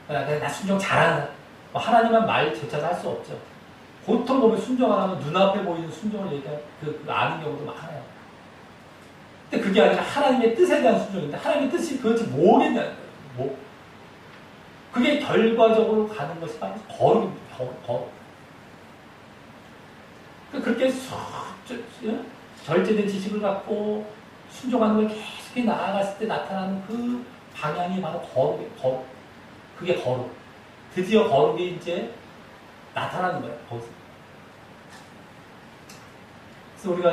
그냥 나 순종 잘하는 하나님만 말조차도 할 수 없죠. 보통 보면 순종 안 하면 눈앞에 보이는 순종을 얘기하는 아는 경우도 많아요. 근데 그게 아니라 하나님의 뜻에 대한 순종인데 하나님의 뜻이 도대체 뭐겠냐는 거예요. 뭐. 그게 결과적으로 가는 것이 바로 거룩입니다. 거룩. 그렇게 절제된 지식을 갖고 순종하는 걸 계속 나아갔을 때 나타나는 그 방향이 바로 거룩이에요. 거룩. 그게 거룩. 드디어 거룩이 이제 나타나는 거예요. 거기서. 그래서 우리가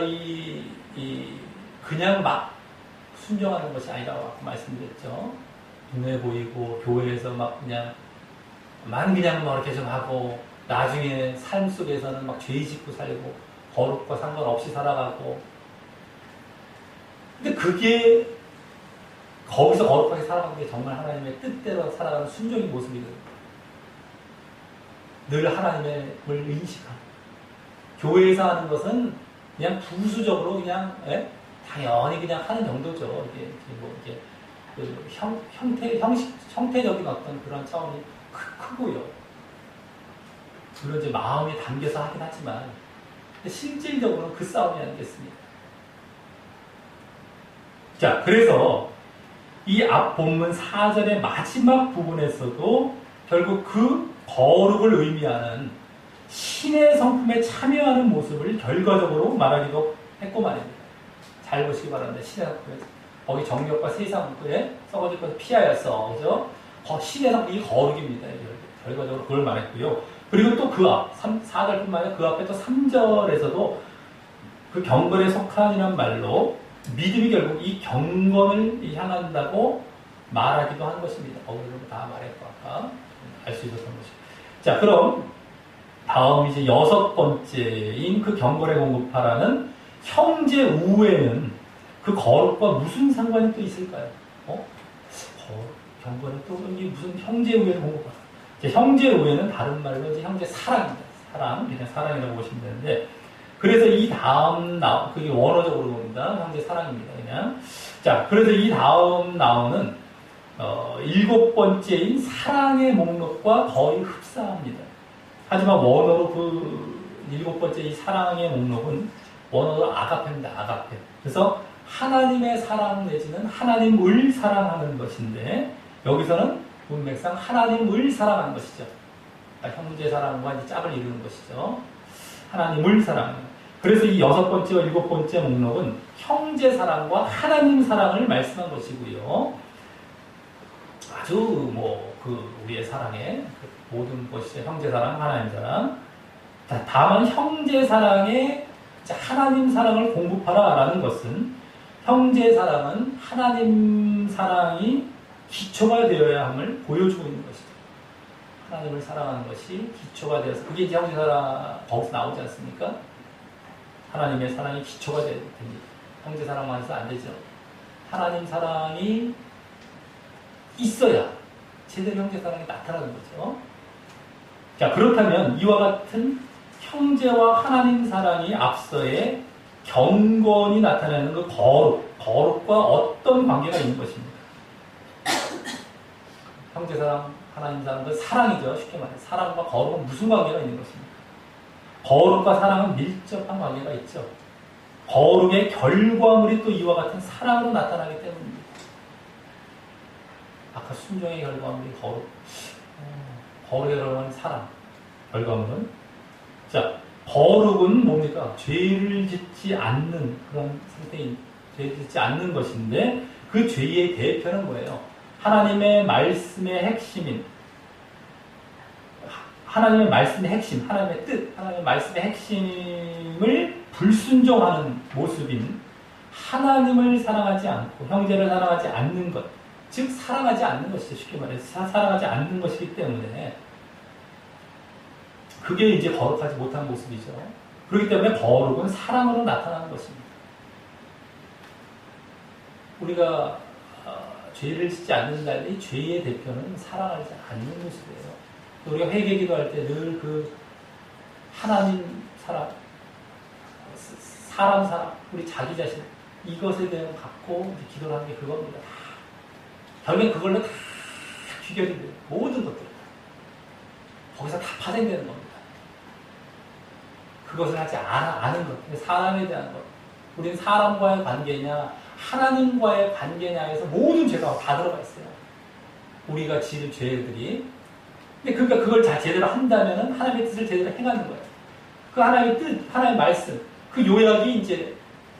그냥 막 순종하는 것이 아니라고 말씀드렸죠. 눈에 보이고 교회에서 막 그냥 뭐 이렇게 좀 하고 나중에 삶 속에서는 막 죄 짓고 살고 거룩과 상관없이 살아가고 근데 그게 거기서 거룩하게 살아가는 게 정말 하나님의 뜻대로 살아가는 순종의 모습이거든요. 늘 하나님을 의식하고 교회에서 하는 것은 그냥 부수적으로 그냥 당연히 그냥 하는 정도죠. 이게 뭐 이게 그 형태적인 어떤 그런 차원이 크고요. 물론 이제 마음이 담겨서 하긴 하지만 실질적으로는 그 싸움이 아니겠습니까? 자, 그래서 이 앞 본문 4절의 마지막 부분에서도 결국 그 거룩을 의미하는 신의 성품에 참여하는 모습을 결과적으로 말하기도 했고 말입니다. 잘 보시기 바랍니다. 신의 성품에 거기 정욕과 세상에 썩어질 것을 피하였어. 그죠? 신의 성품이 거룩입니다. 결과적으로 그걸 말했고요. 그리고 또 그 앞, 4절뿐만 아니라 그 앞에 또 3절에서도 그 경건에 속한이란 말로 믿음이 결국 이 경건을 향한다고 말하기도 한 것입니다. 거기서 다 말했고 아까 알 수 있었던 것입니다. 자, 그럼 다음 이제 6번째인 그 경건에 공급하라는 형제 우애는 그 거룩과 무슨 상관이 또 있을까요? 경건에 또 무슨 형제 우애를 공급하라. 형제 우애는 다른 말로 이제 형제 사랑입니다. 그냥 사랑이라고 보시면 되는데, 그래서 이 다음 그게 원어적으로 봅니다. 형제 사랑입니다. 그냥. 자, 그래서 이 다음 나오는 7번째인 사랑의 목록과 거의 흡사합니다. 하지만 원어로 그 7번째 이 사랑의 목록은 원어로 아가페입니다. 아가페. 그래서 하나님의 사랑 내지는 하나님을 사랑하는 것인데 여기서는 문맥상 하나님을 사랑하는 것이죠. 그러니까 형제 사랑과 이제 짝을 이루는 것이죠. 하나님을 사랑하는. 그래서 이 6번째와 7번째 목록은 형제 사랑과 하나님 사랑을 말씀한 것이고요. 아주 우리의 사랑의 모든 것이 형제 사랑, 하나님 사랑. 다만 형제 사랑에 하나님 사랑을 공급하라라는 것은 형제 사랑은 하나님 사랑이 기초가 되어야 함을 보여주고 있는 것이죠. 하나님을 사랑하는 것이 기초가 되어서 그게 이제 형제 사랑 거기서 나오지 않습니까? 하나님의 사랑이 기초가 됩니다. 형제 사랑만 해서 안 되죠. 하나님 사랑이 있어야 제대로 형제 사랑이 나타나는 거죠. 자, 그렇다면 이와 같은 형제와 하나님 사랑이 앞서의 경건이 나타내는 그 거룩과 어떤 관계가 있는 것입니까? 형제 사랑, 하나님 사랑, 그 사랑이죠. 쉽게 말해. 사랑과 거룩은 무슨 관계가 있는 것입니까? 거룩과 사랑은 밀접한 관계가 있죠. 거룩의 결과물이 또 이와 같은 사랑으로 나타나기 때문입니다. 아까 순종의 결과물이 거룩의 결과물은 사랑. 결과물은 자, 거룩은 뭡니까? 죄를 짓지 않는 그런 상태인 죄를 짓지 않는 것인데 그 죄의 대표는 뭐예요? 하나님의 말씀의 핵심인 하나님의 말씀의 핵심, 하나님의 뜻, 하나님의 말씀의 핵심을 불순종하는 모습인 하나님을 사랑하지 않고 형제를 사랑하지 않는 것. 즉 사랑하지 않는 것이죠. 쉽게 말해서 사랑하지 않는 것이기 때문에 그게 이제 거룩하지 못한 모습이죠. 그렇기 때문에 거룩은 사랑으로 나타나는 것입니다. 우리가 죄를 짓지 않는다 이 죄의 대표는 사랑하지 않는 모습이에요. 우리가 회개기도할 때 늘 그 하나님 사랑, 사람 사랑, 우리 자기 자신 이것에 대한 갖고 기도를 하는 게 그겁니다. 결국엔 그걸로 다 귀결이 돼요. 모든 것들 거기서 다 파생되는 겁니다. 그것을 하지 않은 것, 사람에 대한 것. 우리는 사람과의 관계냐 하나님과의 관계냐에서 모든 죄가 다 들어가 있어요. 우리가 지은 죄들이. 근데 그러니까 그걸 다 제대로 한다면은 하나님의 뜻을 제대로 행하는 거예요. 그 하나님의 뜻, 하나님의 말씀, 그 요약이 이제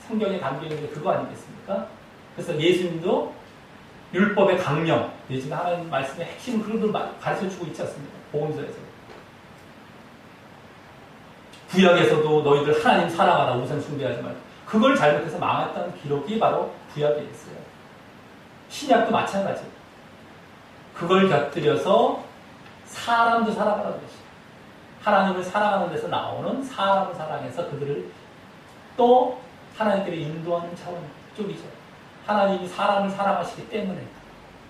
성경에 담겨 있는 게 그거 아니겠습니까? 그래서 예수님도 율법의 강령, 예수님 하나님 말씀의 핵심 그런 걸 가르쳐 주고 있지 않습니까? 복음서에서. 구약에서도 너희들 하나님 사랑하라, 우상 숭배하지 말고. 그걸 잘못해서 망했다는 기록이 바로 구약에 있어요. 신약도 마찬가지. 그걸 곁들여서 사람도 사랑하라는 것이죠. 하나님을 사랑하는 데서 나오는 사람을 사랑해서 그들을 또 하나님께로 인도하는 차원 쪽이죠. 하나님이 사람을 사랑하시기 때문에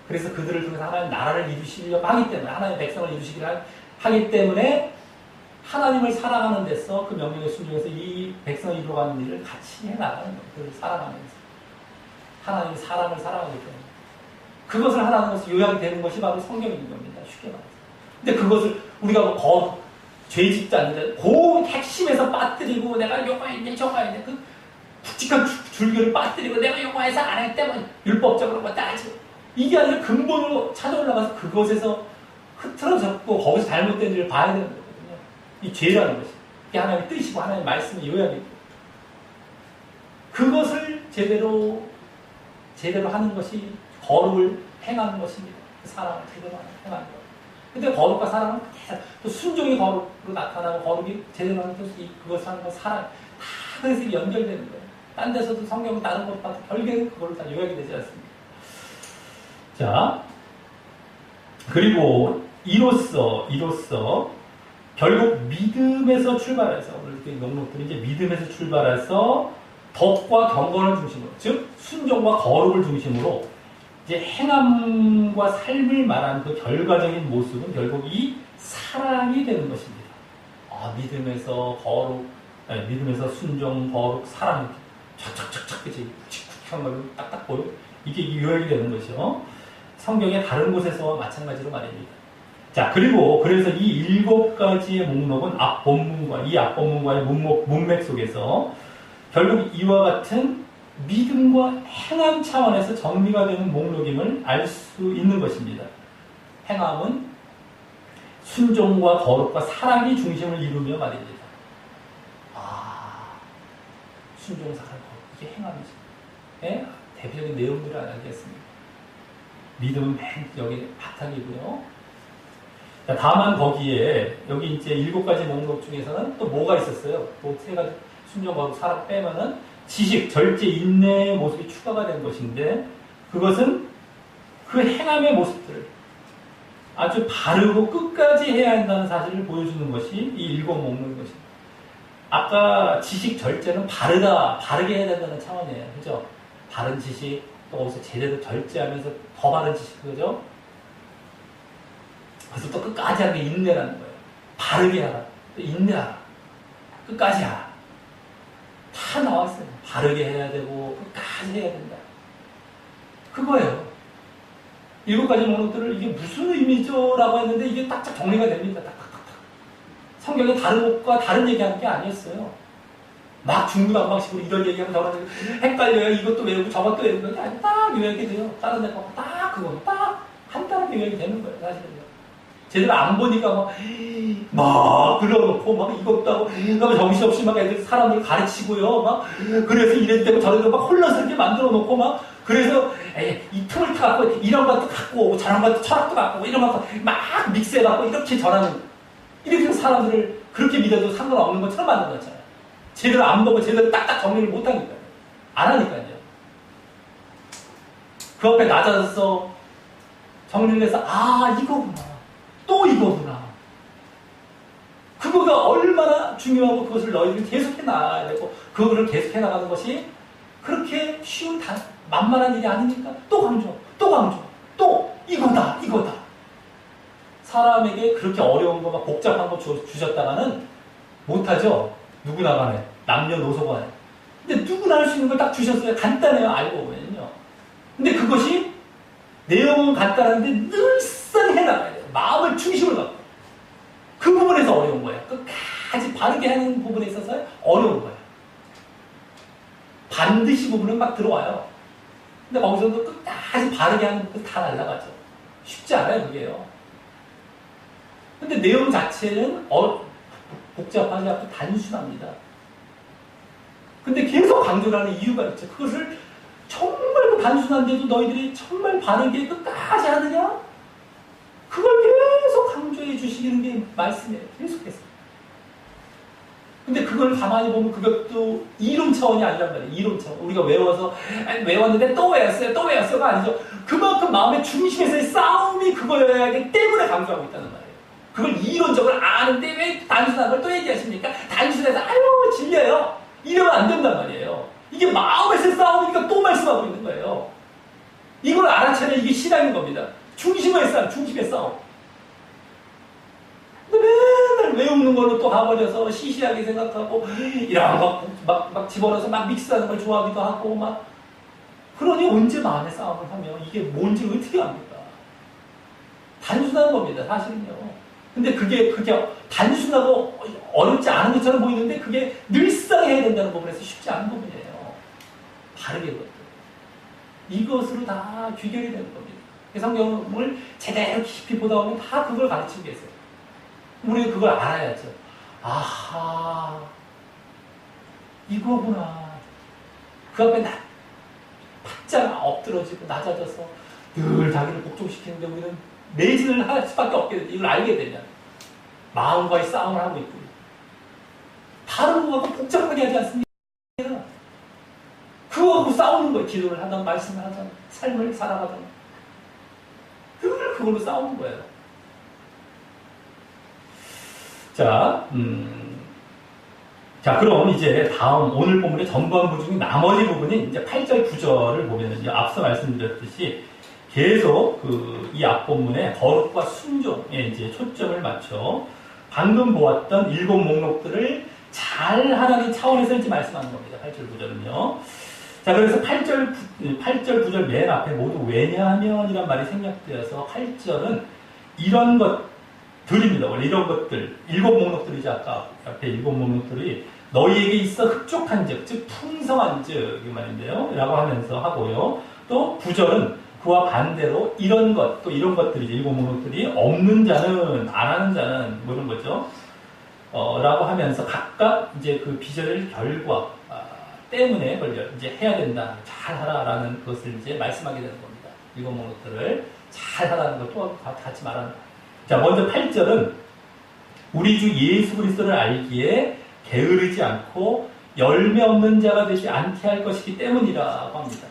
그래서 그들을 통해서 하나님 나라를 이루시려고 하기 때문에 하나님의 백성을 이루시기를 하기 때문에 하나님을 사랑하는 데서 그 명령에 순종해서 이 백성을 이루어가는 일을 같이 해나가는 거예요. 그를 사랑하면서 하나님이 사람을 사랑하기 때문에 그것을 하라는 것이 요약이 되는 것이 바로 성경인 겁니다. 쉽게 말해서. 근데 그것을 우리가 죄 짓지 않는데 그 핵심에서 빠뜨리고 내가 용화했네 저화했네 그 굵직한 줄기를 빠뜨리고 내가 용화해서 안 했기 때문에 율법적으로 뭐 따지고 이게 아니라 근본으로 찾아 올라가서 그것에서 흐트러졌고 거기서 잘못된 일을 봐야 되는 거거든요. 이 죄라는 것이 이게 하나님의 뜻이고 하나님의 말씀의 요약이고 그것을 제대로 하는 것이 거룩을 행하는 것입니다. 사랑을 제대로 행하는 것. 근데 거룩과 사랑은 또 순종이 거룩으로 나타나고 거룩이 제대로 하는 것이 그것을 하는 건 사랑 다 그래서 연결되는 거예요. 딴 데서도 성경은 다른 것과 결국에는 그걸로 다 요약이 되지 않습니다. 자, 그리고 이로써 결국 믿음에서 출발해서 오늘 넉넉들이 이제 믿음에서 출발해서 덕과 경건을 중심으로 즉 순종과 거룩을 중심으로 이제 행함과 삶을 말하는 그 결과적인 모습은 결국 이 사랑이 되는 것입니다. 믿음에서 거룩, 믿음에서 순종, 거룩, 사랑, 촥촥촥촥 그치 굵직굵직한 걸로 딱딱 보여 이게 요약이 되는 것이죠. 성경의 다른 곳에서와 마찬가지로 말입니다. 자, 그래서 이 7가지의 목록은 앞본문과의 문맥 속에서 결국 이와 같은 믿음과 행함 차원에서 정리가 되는 목록임을 알 수 있는 것입니다. 행함은 순종과 거룩과 사랑이 중심을 이루며 말입니다. 순종, 사랑, 거룩. 이게 행함이죠. 네? 대표적인 내용들을 알겠습니다. 믿음은 맨 여기 바탕이고요. 자, 다만 거기에 여기 이제 7가지 목록 중에서는 또 뭐가 있었어요? 또 3가지 순종, 거룩, 사랑 빼면은 지식, 절제, 인내의 모습이 추가가 된 것인데 그것은 그 행함의 모습들을 아주 바르고 끝까지 해야 한다는 사실을 보여주는 것이 이 7 목록인 것입니다. 아까 지식, 절제는 바르게 해야 된다는 차원이에요. 그죠? 바른 지식, 또 거기서 제대로 절제하면서 더 바른 지식, 그죠? 그래서 또 끝까지 하는 게 인내라는 거예요. 바르게 하라. 또 인내하라. 끝까지 하라. 다 나왔어요. 바르게 해야 되고 끝까지 해야 된다. 그거예요. 7가지 목록들을 이게 무슨 의미죠? 라고 했는데 이게 딱딱 정리가 됩니다. 딱딱딱딱. 성경에 다른 것과 다른 얘기하는 게 아니었어요. 막 중구난방식으로 이런 얘기하면 저런 얘기 헷갈려요. 이것도 외우고 저것도 외우는 게 아니라 딱 요약이 돼요. 다른 데가 딱 그거 딱 간단하게 요약이 되는 거예요. 사실은요. 제대로 안 보니까 막 들어놓고 막 이것도 하고 그러면 정신없이 막 애들 사람들 가르치고요. 막 그래서 이랬을 때고 저랬을 때막 혼란스럽게 만들어 놓고 막 그래서 이 틈을 타갖고 이런 것도 갖고 오고 저런 것도 철학도 갖고 오고 이런 것도 막 믹스해갖고 이렇게 전하는 이렇게 사람들을 그렇게 믿어도 상관없는 것처럼 만들어놨잖아요. 제대로 안 보고 제대로 딱딱 정리를 못하니까요. 안 하니까요. 그 앞에 낮아서 정리를 해서 이거구나. 또 이거구나. 그거가 얼마나 중요하고 그것을 너희들이 계속해 나가야 되고 그거를 계속해 나가는 것이 그렇게 쉬운 만만한 일이 아니니까 또 강조, 또 강조, 또 이거다. 사람에게 그렇게 어려운 거 막 복잡한 거 주셨다가는 못하죠. 누구나 간에 남녀노소 간에. 근데 누구나 할 수 있는 걸 딱 주셨어요. 간단해요. 알고 보면요. 근데 그것이 내용은 간단한데 늘상 해나가야 돼요. 마음을 중심을 갖고. 그 부분에서 어려운 거예요. 끝까지 바르게 하는 부분에 있어서 어려운 거예요. 반드시 부분은 막 들어와요. 근데 거기서도 끝까지 바르게 하는 부분 다 날아가죠. 쉽지 않아요, 그게요. 근데 내용 자체는 복잡하지 않고 단순합니다. 근데 계속 강조를 하는 이유가 있죠. 그것을 정말 단순한데도 너희들이 정말 바르게 끝까지 하느냐? 그걸 계속 강조해 주시는 게 말씀이에요. 계속해서. 근데 그걸 가만히 보면 그것도 이론 차원이 아니란 말이에요. 이론 차원. 우리가 외웠는데 또 외웠어가 아니죠. 그만큼 마음의 중심에서의 싸움이 그거여야 하기 때문에 강조하고 있다는 말이에요. 그걸 이론적으로 아는데 왜 단순한 걸 또 얘기하십니까? 단순해서 질려요. 이러면 안 된단 말이에요. 이게 마음에서의 싸움이니까 또 말씀하고 있는 거예요. 이걸 알아차려 이게 신앙인 겁니다. 중심의 싸움. 근데 맨날 외우는 걸로 또 가버려서 시시하게 생각하고, 이런 거 막 집어넣어서 막 믹스하는 걸 좋아하기도 하고, 막. 그러니 언제 마음의 싸움을 하면 이게 뭔지 어떻게 합니까? 단순한 겁니다, 사실은요. 근데 그게 단순하고 어렵지 않은 것처럼 보이는데 그게 늘상 해야 된다는 부분에서 쉽지 않은 부분이에요. 바르게 것들. 이것으로 다 귀결이 되는 겁니다. 성경을 제대로 깊이 보다 보면 다 그걸 가르치고 계세요. 우리는 그걸 알아야죠. 아하, 이거구나. 그 앞에 바짝 엎드러지고 낮아져서 늘 자기를 복종시키는데 우리는 매진을 할 수밖에 없게 되죠. 이걸 알게 되면. 마음과의 싸움을 하고 있고. 다른 거하고 복잡하게 하지 않습니까? 그거하고 싸우는 거예요. 기도를 하든 말씀을 하든 삶을 살아가든. 그걸로 싸우는 거예요. 자, 그럼 이제 다음 오늘 본문의 전반부 중에 나머지 부분이 이제 8절, 9절을 보면 이제 앞서 말씀드렸듯이 계속 이 앞본문의 거룩과 순종에 이제 초점을 맞춰 방금 보았던 7 목록들을 잘 하나님 차원에서 이제 말씀하는 겁니다. 8절, 9절은요. 자, 그래서 8절, 9절 맨 앞에 모두 왜냐하면이란 말이 생략되어서 8절은 이런 것들입니다. 원래 이런 것들, 7 목록들이죠. 아까 앞에 7 목록들이 너희에게 있어 흡족한 즉 풍성한 즉, 이 말인데요. 라고 하면서 하고요. 또 9절은 그와 반대로 이런 것, 또 이런 것들이죠. 7 목록들이 없는 자는, 안 하는 자는, 뭐 이런 거죠. 라고 하면서 각각 이제 그 빚을 결과, 때문에 걸려 이제 해야 된다, 잘 하라라는 것을 이제 말씀하게 되는 겁니다. 7 목록들을 잘 하라는 것도 같이 말하는. 자, 먼저 8절은 우리 주 예수 그리스도를 알기에 게으르지 않고 열매 없는 자가 되지 않게 할 것이기 때문이라고 합니다.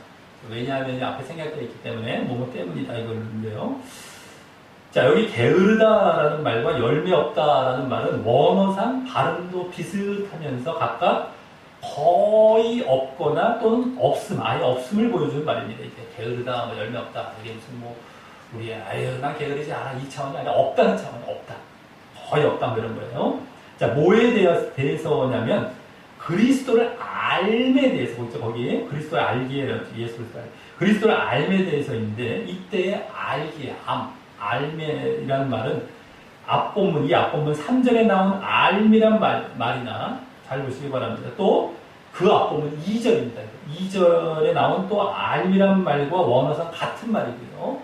왜냐하면 앞에 생략되어 있기 때문에 뭐뭐 때문이다 이거인데요. 자, 여기 게으르다라는 말과 열매 없다라는 말은 원어상 발음도 비슷하면서 각각 거의 없거나 또는 아예 없음을 보여주는 말입니다. 이게 게으르다, 뭐 열매 없다. 이게 무슨 우리 난 게으르지 않아. 이 차원이 아니라 없다는 차원이 없다. 거의 없다, 뭐 이런 거예요. 자, 뭐에 대해서냐면 그리스도를 알에 대해서, 보죠. 거기 그리스도를 알기에, 예수 그리스도를 알에 대해서인데 이때의 알기에, 알매라는 말은 이 앞본문 3절에 나온 알미란 말이나 잘 보시기 바랍니다. 또 그 앞본문 2절입니다. 2절에 나온 또 알미란 말과 원어상 같은 말이고요.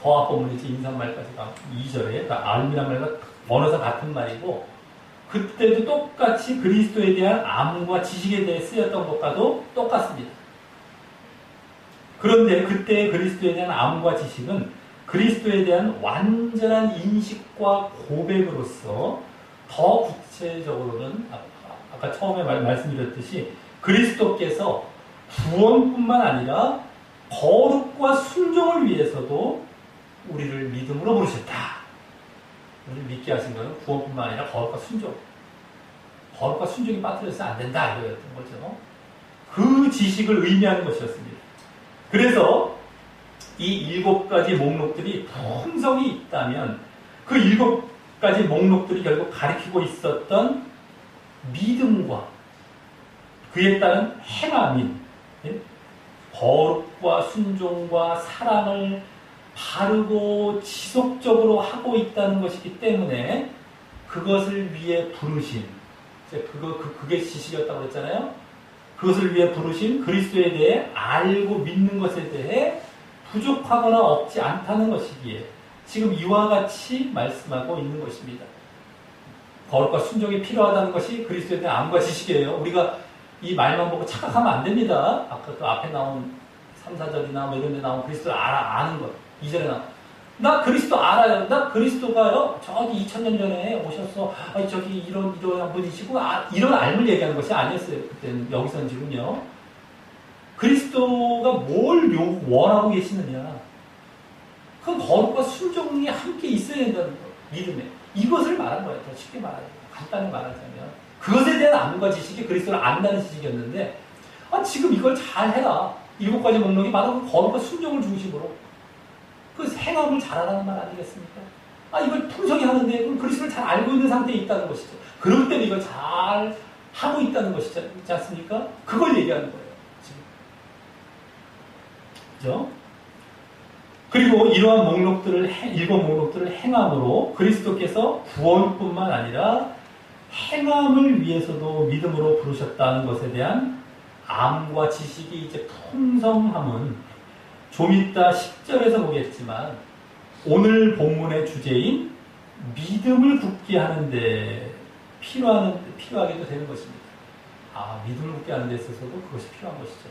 더 앞본문이지 인사말까지가 2절에 그러니까 알미란 말과 원어상 같은 말이고 그때도 똑같이 그리스도에 대한 암과 지식에 대해 쓰였던 것과도 똑같습니다. 그런데 그때의 그리스도에 대한 암과 지식은 그리스도에 대한 완전한 인식과 고백으로서 더 구체적으로는 아까 처음에 말씀드렸듯이 그리스도께서 구원뿐만 아니라 거룩과 순종을 위해서도 우리를 믿음으로 부르셨다. 우리를 믿게 하신 것은 구원뿐만 아니라 거룩과 순종. 거룩과 순종이 빠뜨려서 안 된다. 이거였던 거죠. 그 지식을 의미하는 것이었습니다. 그래서 이 7가지 목록들이 풍성이 있다면 그 7가지 목록들이 결국 가리키고 있었던 믿음과 그에 따른 행함인 거룩과 순종과 사랑을 바르고 지속적으로 하고 있다는 것이기 때문에 그것을 위해 부르신, 그게 지식이었다고 그랬잖아요. 그것을 위해 부르신 그리스도에 대해 알고 믿는 것에 대해 부족하거나 없지 않다는 것이기에 지금 이와 같이 말씀하고 있는 것입니다. 거룩과 순종이 필요하다는 것이 그리스도에 대한 암과 지식이에요. 우리가 이 말만 보고 착각하면 안 됩니다. 아까 그 앞에 나온 3, 4절이나 뭐 이런 데 나온 그리스도를 아는 것. 2절에 나 그리스도 알아요. 나 그리스도가요. 저기 2000년 전에 오셔서 저기 이런 분이시고 이런 알을 얘기하는 것이 아니었어요. 그때는 여기서는 지금요. 그리스도가 뭘 원하고 계시느냐. 그 거룩과 순종이 함께 있어야 된다는 거. 믿음에. 이것을 말한 거예요. 더 쉽게 말하자면. 간단히 말하자면. 그것에 대한 암과 지식이 그리스도를 안다는 지식이었는데 지금 이걸 잘 해라. 7가지 목록이 바로 그 거룩과 순종을 중심으로 그 행함을 잘하라는 말 아니겠습니까? 이걸 풍성히 하는데 그럼 그리스도를 잘 알고 있는 상태에 있다는 것이죠. 그럴 때는 이걸 잘 하고 있다는 것이지 않습니까? 그걸 얘기하는 거예요. 지금. 그죠? 그리고 이러한 목록들을 7목록들을 행함으로 그리스도께서 구원뿐만 아니라 행함을 위해서도 믿음으로 부르셨다는 것에 대한 암과 지식이 이제 풍성함은 좀 이따 10절에서 보겠지만 오늘 본문의 주제인 믿음을 굳게 하는데 필요하게도 되는 것입니다. 믿음을 굳게 하는 데 있어서도 그것이 필요한 것이죠.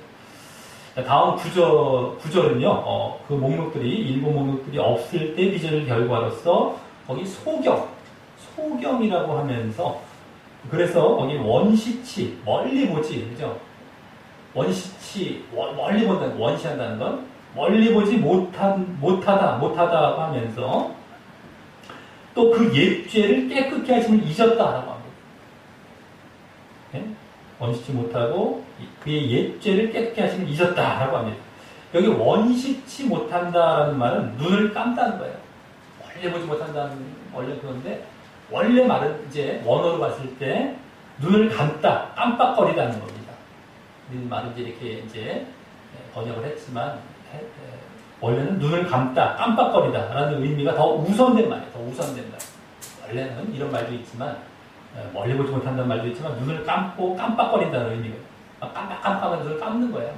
다음 9절은요. 그 목록들이 7목록들이 없을 때 빚을 결과로서 거기 소경이라고 하면서 그래서 거기 원시치 멀리 보지 그죠? 원시치 멀리 본다는 원시한다는 건 멀리 보지 못하다고 하면서 또 그 옛죄를 깨끗게 하심을 잊었다라고 합니다. 네? 원시치 못하고 그의 옛죄를 깨끗게 하심을 잊었다라고 합니다. 여기 원시치 못한다라는 말은 눈을 깜다는 거예요. 멀리 보지 못한다는 원래 그건데 원래 말은 이제 원어로 봤을 때 눈을 감다, 깜빡거리다는 겁니다. 이 말은 이렇게 이제 번역을 했지만 원래는 눈을 감다, 깜빡거리다라는 의미가 더 우선된 말이에요. 더 우선된 말. 원래는 이런 말도 있지만 멀리 보지 못한다는 말도 있지만 눈을 감고 깜빡거린다는 의미가 깜빡깜빡하면 눈을 감는 거예요.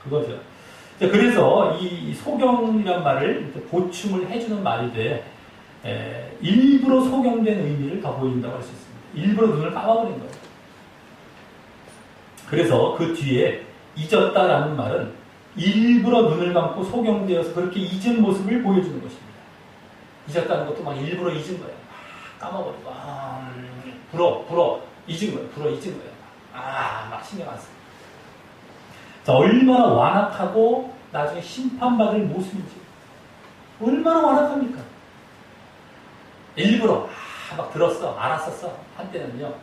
그거죠. 그래서 이 소경이라는 말을 보충을 해주는 말이 돼 일부러 소경된 의미를 더 보인다고 할 수 있습니다. 일부러 눈을 감아버린 거예요. 그래서 그 뒤에 잊었다라는 말은 일부러 눈을 감고 소경되어서 그렇게 잊은 모습을 보여주는 것입니다. 잊었다는 것도 막 일부러 잊은 거예요. 까먹어버리고 잊은 거예요. 잊은 거예요. 막 신경 안 쓰고. 자, 얼마나 완악하고 나중에 심판받을 모습인지 얼마나 완악합니까? 일부러 막 들었어, 알았었어 한때는요.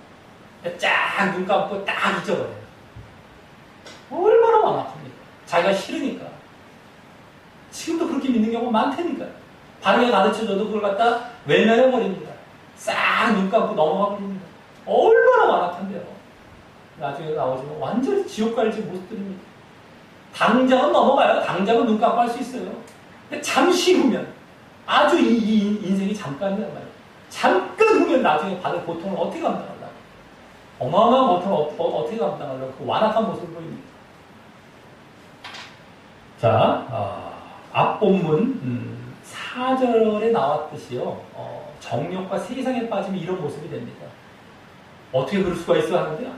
쫙 눈 감고 딱 잊어버려요. 얼마나 완악합니까? 자기가 싫으니까. 지금도 그렇게 믿는 경우가 많다니까. 바르게 가르쳐줘도 그걸 갖다 외면해버립니다. 싹 눈 감고 넘어가 버립니다. 얼마나 완악한데요. 나중에 나오지만 완전히 지옥 갈지 모습들입니다. 당장은 넘어가요. 당장은 눈 감고 할 수 있어요. 근데 잠시 후면 아주 이 인생이 잠깐이란 말이에요. 잠깐 후면 나중에 받을 고통을 어떻게 감당하려고. 어마어마한 고통을 어떻게 감당하려고 그 완악한 모습을 보입니다. 자, 앞본문 4절에 나왔듯이요. 정욕과 세상에 빠지면 이런 모습이 됩니다. 어떻게 그럴 수가 있어 하는데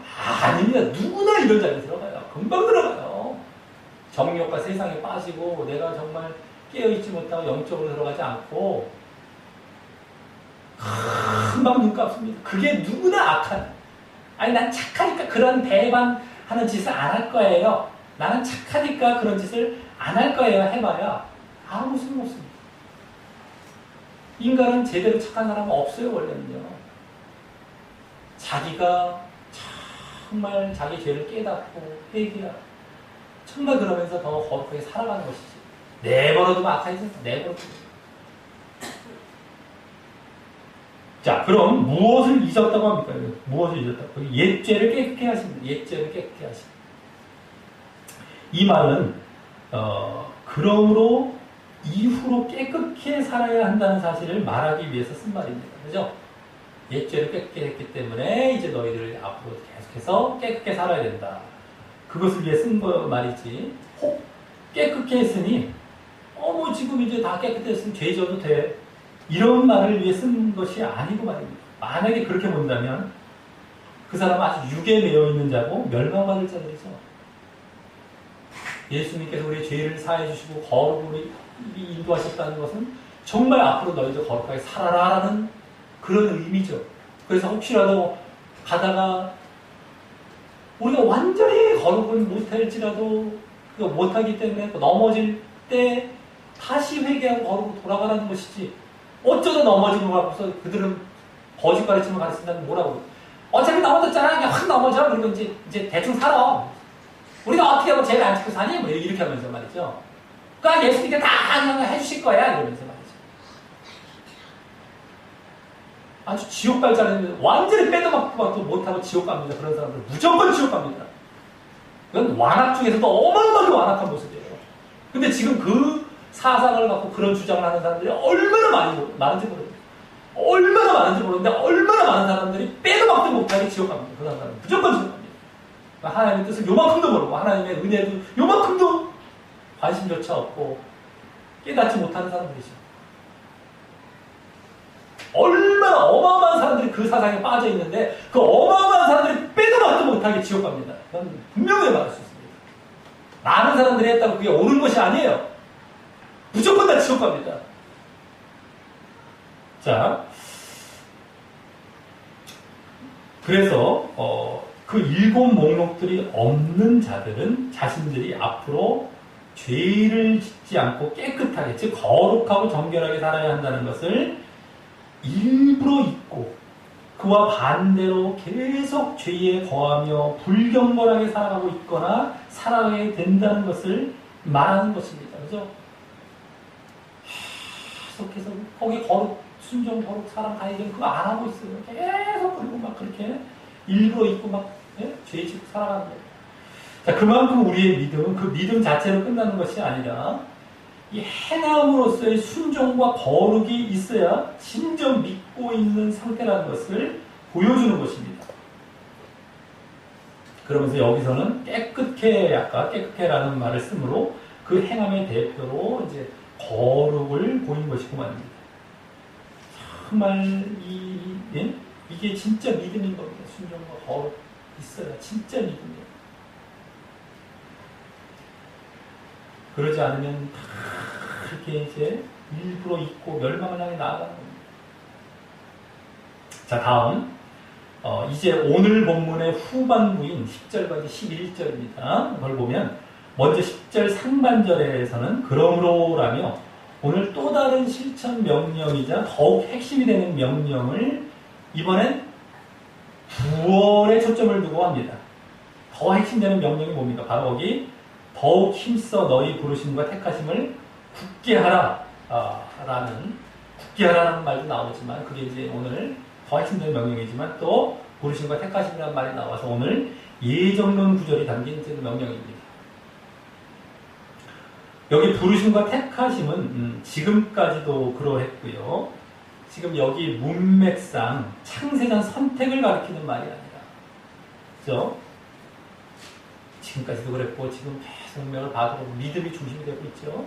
아닙니다. 누구나 이런 자리에 들어가요. 금방 들어가요. 정욕과 세상에 빠지고 내가 정말 깨어있지 못하고 영적으로 들어가지 않고 금방 눈 감습니다. 그게 누구나 악한 난 착하니까 그런 배반하는 짓을 안 할 거예요. 나는 착하니까 그런 짓을 안 할 거예요. 해봐야 아무 소용 없습니다. 인간은 제대로 착한 사람은 없어요, 원래는요. 자기가 정말 자기 죄를 깨닫고 회개하고 정말 그러면서 더 거룩하게 살아가는 것이지. 내버려두면 악하지. 내버려두면. 자, 그럼 무엇을 잊었다고 합니까? 무엇을 잊었다고? 옛죄를 깨끗게 하십니다. 옛죄를 깨끗게 하십니다. 이 말은 그러므로 이후로 깨끗게 살아야 한다는 사실을 말하기 위해서 쓴 말입니다. 그죠? 옛죄를 깨끗게 했기 때문에 이제 너희들 앞으로 계속해서 깨끗게 살아야 된다. 그것을 위해 쓴 말이지. 혹 깨끗게 했으니 뭐 지금 이제 다 깨끗했으면 죄 져도 돼. 이런 말을 위해 쓴 것이 아니고 말입니다. 만약에 그렇게 본다면 그 사람은 아주 육에 매여 있는 자고 멸망받을 자들이죠. 예수님께서 우리의 죄를 사해 주시고 거룩으로 인도하셨다는 것은 정말 앞으로 너희들 거룩하게 살아라라는 그런 의미죠. 그래서 혹시라도 가다가 우리가 완전히 거룩을 못할지라도 못하기 때문에 넘어질 때 다시 회개하고 거룩으로 돌아가라는 것이지. 어쩌다 넘어지는 거 갖고서 그들은 거짓 가르침을 가르친다면 뭐라고. 어차피 넘어졌잖아. 그냥 확 넘어져. 그리고 이제 대충 살아. 우리가 어떻게 하면 죄를 안 지고 사니? 뭐 이렇게 하면서 말이죠. 그러니까 예수님께 다 그냥 해주실 거야. 이러면서 말이죠. 아주 지옥 갈 자는 완전히 빼도 박도 못하고 지옥 갑니다. 그런 사람들 무조건 지옥 갑니다. 이건 완악 중에서도 어마어마하게 완악한 모습이에요. 근데 지금 그 사상을 갖고 그런 주장을 하는 사람들이 얼마나 많은지 모릅니다. 얼마나 많은지 모르는데 얼마나 많은 사람들이 빼도 박도 못하게 지옥 갑니다. 그 사람들은 무조건 지옥 갑니다. 하나님의 뜻을 요만큼도 모르고 하나님의 은혜도 요만큼도 관심조차 없고 깨닫지 못하는 사람들이죠. 얼마나 어마어마한 사람들이 그 사상에 빠져 있는데 그 어마어마한 사람들이 빼도 박도 못하게 지옥 갑니다. 그건 분명히 말할 수 있습니다. 많은 사람들이 했다고 그게 옳은 것이 아니에요. 무조건 다 지옥 갑니다. 자, 그래서 그 7 목록들이 없는 자들은 자신들이 앞으로 죄를 짓지 않고 깨끗하게, 즉 거룩하고 정결하게 살아야 한다는 것을 일부러 잊고 그와 반대로 계속 죄에 거하며 불경건하게 살아가고 있거나 살아가게 된다는 것을 말하는 것입니다. 그죠? 계속해서 거기 거룩, 순종, 거룩, 사랑, 가해전 그거 안 하고 있어요. 계속 그리고 막 그렇게 일부러 잊고 막 죄 짓고 살아가는 거예요. 자, 그만큼 우리의 믿음은 그 믿음 자체로 끝나는 것이 아니라 이 행함으로서의 순종과 거룩이 있어야 진정 믿고 있는 상태라는 것을 보여주는 것입니다. 그러면서 여기서는 깨끗해, 아까 깨끗해라는 말을 쓰므로 그 행함의 대표로 이제 거룩을 보인 것이고 말입니다. 정말 이게 진짜 믿음인 겁니다. 순종과 거룩 있어야 진짜 믿음이에요. 그러지 않으면 다 이렇게 이제 일부러 잊고 멸망을 향해 나아가는 겁니다. 자, 다음 이제 오늘 본문의 후반부인 10절까지 11절입니다. 그걸 보면 먼저 10절 상반절에서는 그러므로라며 오늘 또 다른 실천 명령이자 더욱 핵심이 되는 명령을 이번엔 구원에 초점을 두고 합니다. 더 핵심되는 명령이 뭡니까? 바로 거기 더욱 힘써 너희 부르심과 택하심을 굳게 하라 굳게 하라는 말도 나오지만 그게 이제 오늘 더 핵심되는 명령이지만 또 부르심과 택하심이라는 말이 나와서 오늘 예정론 구절이 담긴 명령입니다. 여기 부르심과 택하심은 지금까지도 그러했고요. 지금 여기 문맥상 창세전 선택을 가리키는 말이 아니라, 그죠? 지금까지도 그랬고 지금 계속 문맥을 봐도 믿음이 중심이 되고 있죠.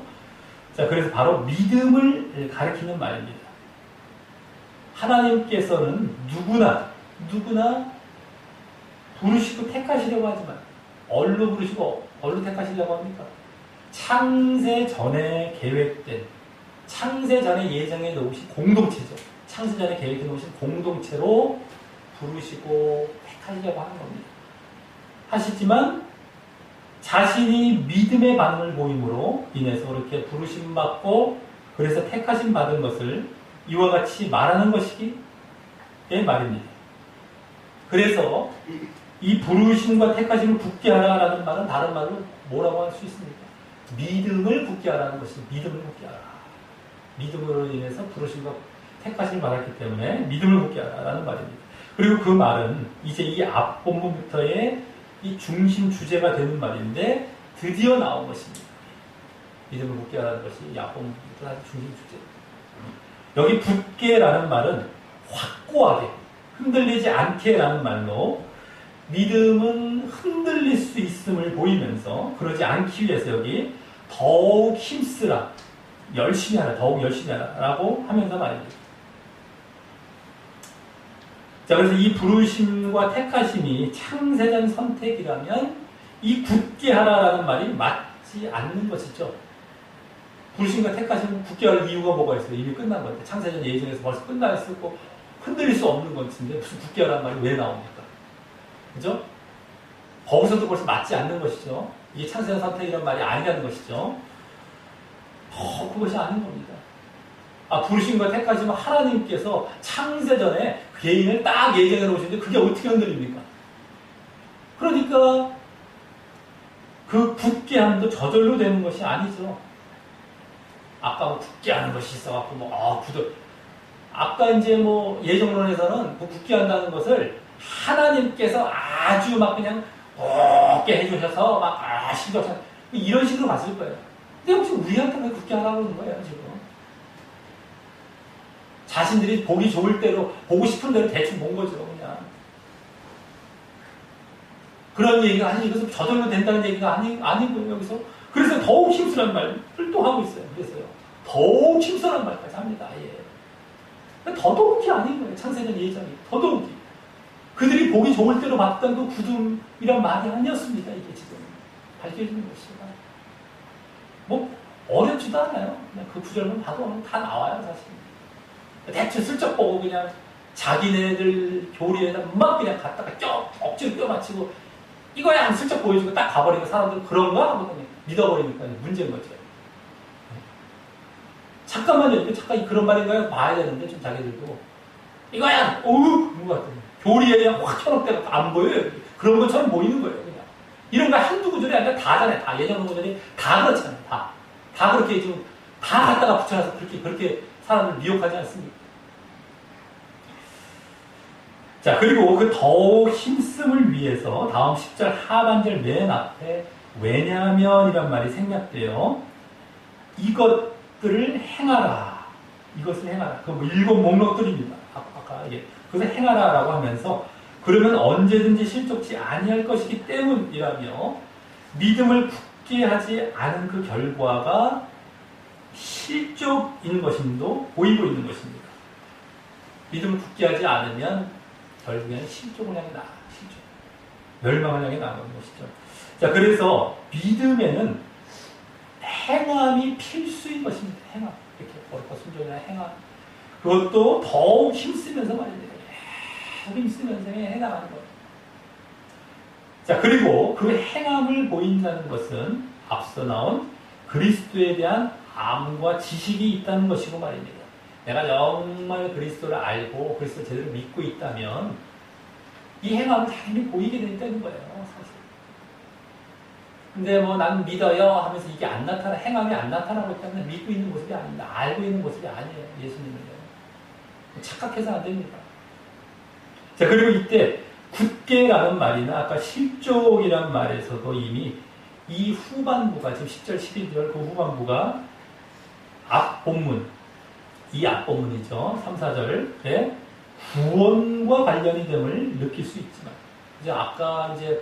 자, 그래서 바로 믿음을 가리키는 말입니다. 하나님께서는 누구나 부르시고 택하시려고 하지만 얼로 부르시고 얼로 택하시려고 합니까? 창세 전에 계획된, 창세 전에 예정해 놓으신 공동체죠. 창세 전에 계획해 놓으신 공동체로 부르시고 택하시려고 하는 겁니다. 하시지만 자신이 믿음의 반응을 보임으로 인해서 그렇게 부르심 받고 그래서 택하심 받은 것을 이와 같이 말하는 것이기에 말입니다. 그래서 이 부르심과 택하심을 굳게 하라라는 말은 다른 말로 뭐라고 할 수 있습니까? 믿음을 굳게 하라는 것입니다. 믿음을 굳게 하라. 믿음으로 인해서 부르심과 택하심을 받았기 때문에 믿음을 굳게 하라라는 말입니다. 그리고 그 말은 이제 이 앞본문부터의 이 중심 주제가 되는 말인데 드디어 나온 것입니다. 믿음을 굳게 하라는 것이 이 앞본문부터 중심 주제. 여기 굳게라는 말은 확고하게, 흔들리지 않게라는 말로 믿음은 흔들릴 수 있음을 보이면서 그러지 않기 위해서 여기 더욱 힘쓰라, 열심히 하라, 더욱 열심히 하라라고 하면서 말입니다. 자, 그래서 이 부르심과 택하심이 창세전 선택이라면 이 굳게 하라라는 말이 맞지 않는 것이죠. 부르심과 택하심은 굳게 할 이유가 뭐가 있어요? 이미 끝난 건데 창세전 예정에서 벌써 끝나 있었고 흔들릴 수 없는 것인데 무슨 굳게 하라는 말이 왜 나옵니까? 그죠? 거기서도 벌써 맞지 않는 것이죠. 이게 창세전 선택이라는 말이 아니라는 것이죠. 그것이 아닌 겁니다. 부르심과 택하심은 하나님께서 창세전에 개인을 딱 예정해 놓으시는데 그게 어떻게 흔들립니까? 그러니까 그 굳게 함도 저절로 되는 것이 아니죠. 아까 뭐 굳게 하는 것이 있어갖고 아까 이제 뭐 예정론에서는 그 굳게 한다는 것을 하나님께서 아주 막 그냥 곱게 해주셔서 막 신경 이런 식으로 봤을 거예요. 근데 혹시 우리한테 왜 굳게 하라고 그러는 거예요, 지금? 자신들이 보기 좋을 대로, 보고 싶은 대로 대충 본 거죠, 그냥. 그런 얘기가 아니, 이것은 저절로 된다는 얘기가 아니고요, 여기서. 그래서 더욱 힘쓰라는 말을 또 하고 있어요. 그래서요. 더욱 힘쓰라는 말까지 합니다, 예. 더더욱이 아닌 거예요, 창세전 예정이. 더더욱이. 그들이 보기 좋을 대로 봤던 그 구둠이란 말이 아니었습니다, 이게 지금. 밝혀지는 것이다. 뭐, 어렵지도 않아요. 그냥 그 구절만 봐도 다 나와요, 사실. 대충 슬쩍 보고 그냥 자기네들 교리에다 막 그냥 갖다가 억지로 껴맞추고 이거야 안 슬쩍 보여주고 딱 가버리고 사람들은 그런가 하고 그냥 믿어버리니까 문제인 거죠. 잠깐만요. 잠깐 그런 말인가요? 봐야 되는데 좀 자기들도 이거야 그런 것 같아요. 교리에 확 켜놓고 안 보여요. 그런 것처럼 보이는 거예요. 그냥 이런 거 한두 구절이 아니라 다잖아요. 다 예전 구절이 다 그렇잖아요. 다 그렇게 좀 다 갖다가 붙여놔서 그렇게 사람을 미혹하지 않습니까? 자, 그리고 그 더욱 힘씀을 위해서 다음 10절 하반절 맨 앞에 왜냐하면 이란 말이 생략돼요. 이것들을 행하라. 이것을 행하라. 그 뭐 일곱 목록들입니다. 아까 이게 그것을 행하라라고 하면서 그러면 언제든지 실족치 아니할 것이기 때문이라며 믿음을 굳게 하지 않은 그 결과가 실족인 것임도 보이고 있는 것입니다. 믿음을 굳게 하지 않으면 결국에는 실족을 향해 나아가는 실족. 멸망을 향해 나아가는 것이죠. 자, 그래서 믿음에는 행함이 필수인 것입니다. 행함. 이렇게 옳고 순종이나 행함. 그것도 더욱 힘쓰면서 말입니다. 계속 힘쓰면서 해나가는 거예요. 자, 그리고 그 행함을 보인다는 것은 앞서 나온 그리스도에 대한 암과 지식이 있다는 것이고 말입니다. 내가 정말 그리스도를 알고 그리스도를 제대로 믿고 있다면 이 행함을 당연히 보이게 된다는 거예요, 사실. 근데 뭐 난 믿어요 하면서 이게 안 나타나, 행함이 안 나타나고 있다면 믿고 있는 모습이 아닙니다. 알고 있는 모습이 아니에요, 예수님은요. 착각해서 안 됩니다. 자, 그리고 이때 굳게라는 말이나 아까 실족이라는 말에서도 이미 이 후반부가 지금 10절, 11절 그 후반부가 앞본문, 이 앞본문이죠. 3, 4절에 구원과 관련이 됨을 느낄 수 있지만, 이제 아까 이제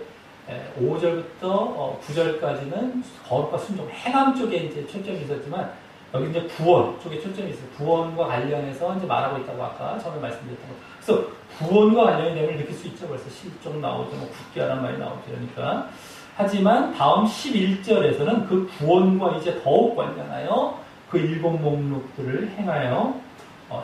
5절부터 9절까지는 거룩과 순종, 행함 쪽에 이제 초점이 있었지만, 여기 이제 구원 쪽에 초점이 있어요. 구원과 관련해서 이제 말하고 있다고 아까 처음에 말씀드렸던 거. 그래서 구원과 관련이 됨을 느낄 수 있죠. 그래서 실족 나오죠. 뭐 굳게 하란 말이 나오죠. 그러니까. 하지만 다음 11절에서는 그 구원과 이제 더욱 관련하여 그 일곱 목록들을 행하여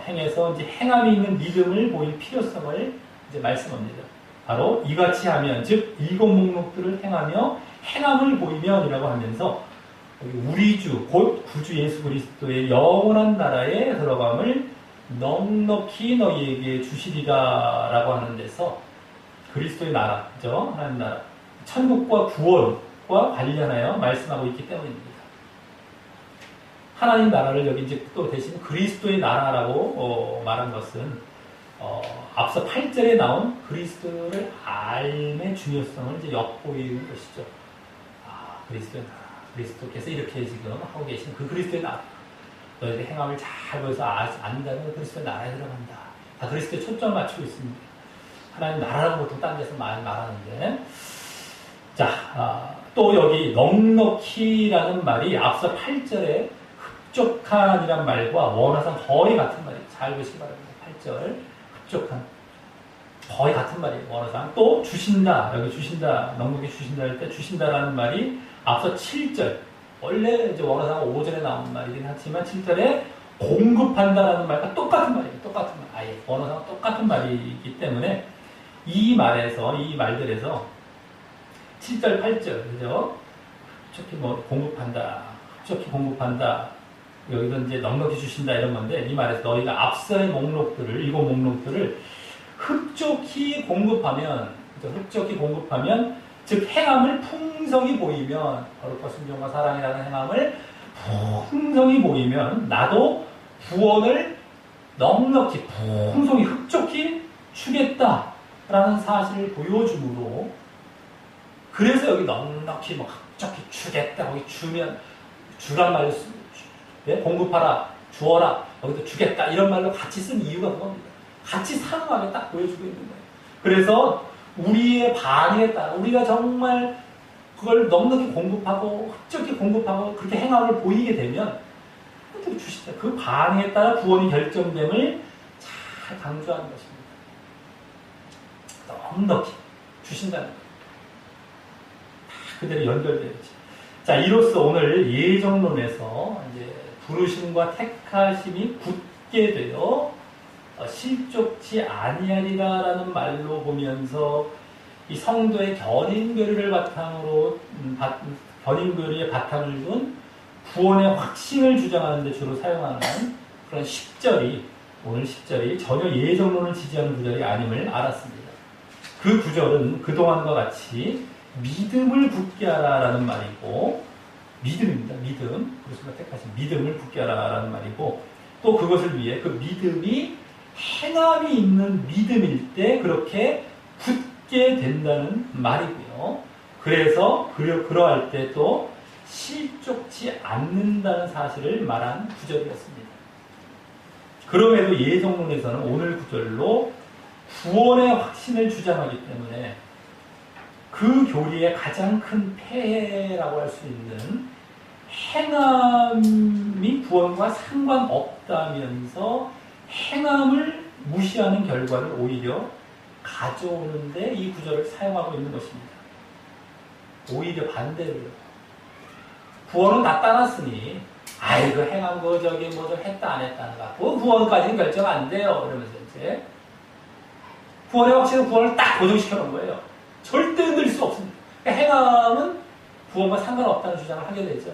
행해서 이제 행함이 있는 믿음을 보일 필요성을 이제 말씀합니다. 바로 이같이 하면, 즉 일곱 목록들을 행하며 행함을 보이면이라고 하면서 우리 주 곧 구주 예수 그리스도의 영원한 나라에 들어감을 넉넉히 너희에게 주시리라라고 하는 데서 그리스도의 나라, 그죠? 하나님 나라, 천국과 구원과 관련하여 말씀하고 있기 때문입니다. 하나님 나라를 여기 이제 또 대신 그리스도의 나라라고 말한 것은 앞서 8절에 나온 그리스도를 알의 중요성을 이제 엿보이는 것이죠. 아, 그리스도의 나라. 그리스도께서 이렇게 지금 하고 계신 그 그리스도의 나라. 너희들 행함을 잘 보여서 안다면 그리스도의 나라에 들어간다. 다 그리스도에 초점을 맞추고 있습니다. 하나님 나라라고 보통 딴 데서 말하는데. 자, 또 여기 넉넉히라는 말이 앞서 8절에 흡족한이란 말과 원어상 거의 같은 말이에요. 잘 보시기 바랍니다. 8절. 흡족한. 거의 같은 말이에요. 원어상. 또 주신다. 여기 주신다. 넉넉히 주신다 할 때 주신다라는 말이 앞서 7절. 원래 이제 원어상 5절에 나온 말이긴 하지만 7절에 공급한다라는 말과 똑같은 말이에요. 똑같은 말. 아예 원어상 똑같은 말이기 때문에 이 말들에서 7절, 8절, 그죠? 흡족히 공급한다. 흡족히 공급한다. 여기서 이제 넉넉히 주신다 이런 건데 이 말에서 너희가 앞서의 일곱 목록들을 흡족히 공급하면, 그죠? 흡족히 공급하면, 즉 행함을 풍성히 보이면, 거룩과 순종과 사랑이라는 행함을 풍성히 보이면 나도 구원을 넉넉히 풍성히 흡족히 주겠다라는 사실을 보여주므로, 그래서 여기 넉넉히 흡족히 주겠다, 거기 주란 말로 쓰고, 네? 공급하라, 주어라, 여기도 주겠다 이런 말로 같이 쓴 이유가 그겁니다. 같이 상응하게 딱 보여주고 있는 거예요. 그래서 우리의 반응에 따라 우리가 정말 그걸 넉넉히 공급하고 흡족히 공급하고 그렇게 행함을 보이게 되면 하나님이 주시다. 그 반응에 따라 구원이 결정됨을 잘 강조하는 것입니다. 넉넉히 주신다는 거예요. 그대로 연결되어야지. 자, 이로써 오늘 예정론에서 이제 부르심과 택하심이 굳게 되어 실족치 아니하리라라는 말로 보면서 이 성도의 견인교리를 바탕으로 견인교리의 바탕을 둔 구원의 확신을 주장하는 데 주로 사용하는 그런 10절이 오늘 10절이 전혀 예정론을 지지하는 구절이 아님을 알았습니다. 그 구절은 그동안과 같이 믿음을 굳게 하라라는 말이고, 믿음입니다. 믿음. 그리스도가 택하신 믿음을 굳게 하라라는 말이고, 또 그것을 위해 그 믿음이 행함이 있는 믿음일 때 그렇게 굳게 된다는 말이고요. 그래서 그러할 때 또 실족치 않는다는 사실을 말한 구절이었습니다. 그럼에도 예정론에서는 오늘 구절로 구원의 확신을 주장하기 때문에 그 교리의 가장 큰 폐해라고 할 수 있는 행함이 구원과 상관없다면서 행함을 무시하는 결과를 오히려 가져오는데 이 구절을 사용하고 있는 것입니다. 오히려 반대로요. 구원은 다 따랐으니 아이고 행한 거 저기 뭐 좀 했다 안 했다는 거 그 구원까지는 결정 안 돼요. 이러면서 이제 구원의 확신은 구원을 딱 고정시켜 놓은 거예요. 절대 흔들릴 수 없습니다. 그러니까 행함은 구원과 상관없다는 주장을 하게 되죠.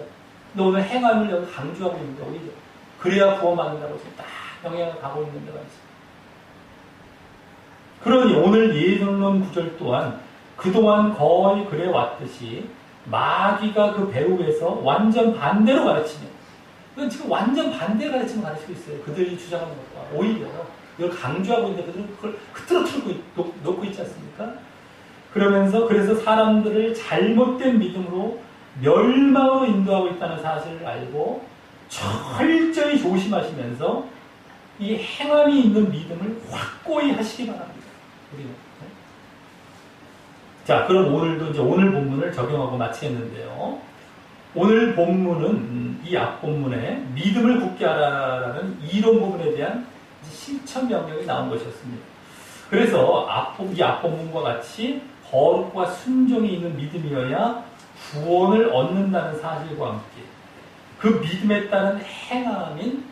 근데 오늘 행함을 여기 강조하고 있는데 오히려 그래야 구원받는다고 지금 딱 영향을 가고 있는 데가 있습니다. 그러니 오늘 예정론 구절 또한 그동안 거의 그래왔듯이 마귀가 그 배후에서 완전 반대로 가르치는, 이건 지금 완전 반대 가르침을 가르치고 있어요. 그들이 주장하는 것과 오히려 이걸 강조하고 있는데 그들은 그걸 흐트러뜨리고 놓고 있지 않습니까? 그래서 사람들을 잘못된 믿음으로 멸망으로 인도하고 있다는 사실을 알고 철저히 조심하시면서 이 행함이 있는 믿음을 확고히 하시기 바랍니다. 우리는. 자, 그럼 오늘도 이제 오늘 본문을 적용하고 마치겠는데요. 오늘 본문은 이 앞본문에 믿음을 굳게 하라라는 이론 부분에 대한 실천 명령이 나온 것이었습니다. 그래서 이 앞본문과 같이 거룩과 순종이 있는 믿음이어야 구원을 얻는다는 사실과 함께 그 믿음에 따른 행함인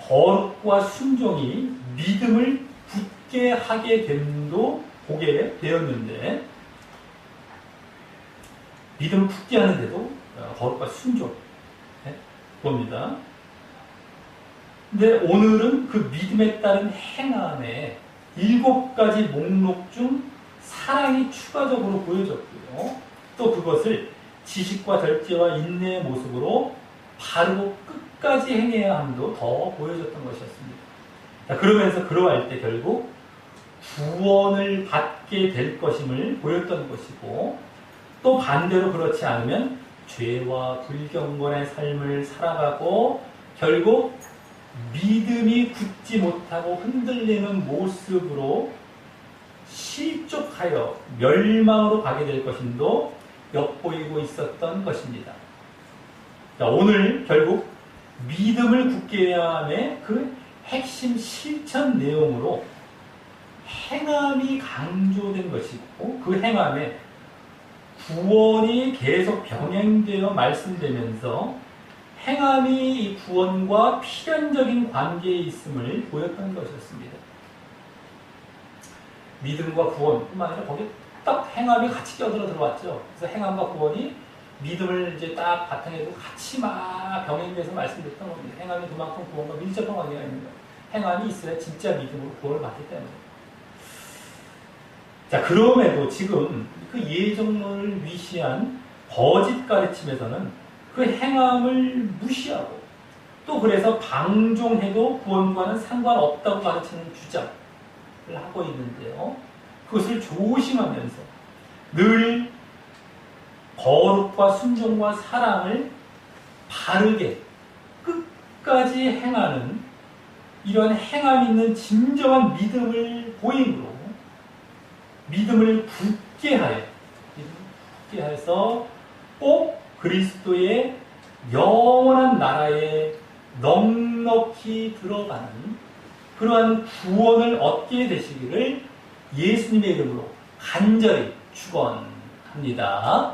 거룩과 순종이 믿음을 굳게 하게 됨도 보게 되었는데, 믿음을 굳게 하는데도 거룩과 순종 봅니다. 근데 오늘은 그 믿음에 따른 행함에 7가지 목록 중 사랑이 추가적으로 보여졌고요. 또 그것을 지식과 절제와 인내의 모습으로 바르고 끝까지 행해야 함도 더 보여줬던 것이었습니다. 자, 그러면서 그러할 때 결국 구원을 받게 될 것임을 보였던 것이고, 또 반대로 그렇지 않으면 죄와 불경건의 삶을 살아가고 결국 믿음이 굳지 못하고 흔들리는 모습으로 실족하여 멸망으로 가게 될 것임도 엿보이고 있었던 것입니다. 자, 오늘 결국 믿음을 굳게 해야 함의 그 핵심 실천 내용으로 행함이 강조된 것이고, 그 행함에 구원이 계속 병행되어 말씀되면서 행함이 이 구원과 필연적인 관계에 있음을 보였던 것이었습니다. 믿음과 구원뿐만 아니라 거기에 딱 행함이 같이 껴들어 들어왔죠. 그래서 행함과 구원이 믿음을 이제 딱 바탕에 두고 같이 막 병행돼서 말씀드렸던 겁니다. 행함이 그만큼 구원과 밀접한 관계가 있는 거예요. 행함이 있어야 진짜 믿음으로 구원을 받기 때문에. 자, 그럼에도 지금 그 예정론을 위시한 거짓 가르침에서는 그 행함을 무시하고, 또 그래서 방종해도 구원과는 상관없다고 가르치는 주장을 하고 있는데요. 그것을 조심하면서 늘 거룩과 순종과 사랑을 바르게 끝까지 행하는 이런 행함 있는 진정한 믿음을 보임으로 믿음을 굳게 해서 꼭 그리스도의 영원한 나라에 넉넉히 들어가는 그러한 구원을 얻게 되시기를 예수님의 이름으로 간절히 축원합니다.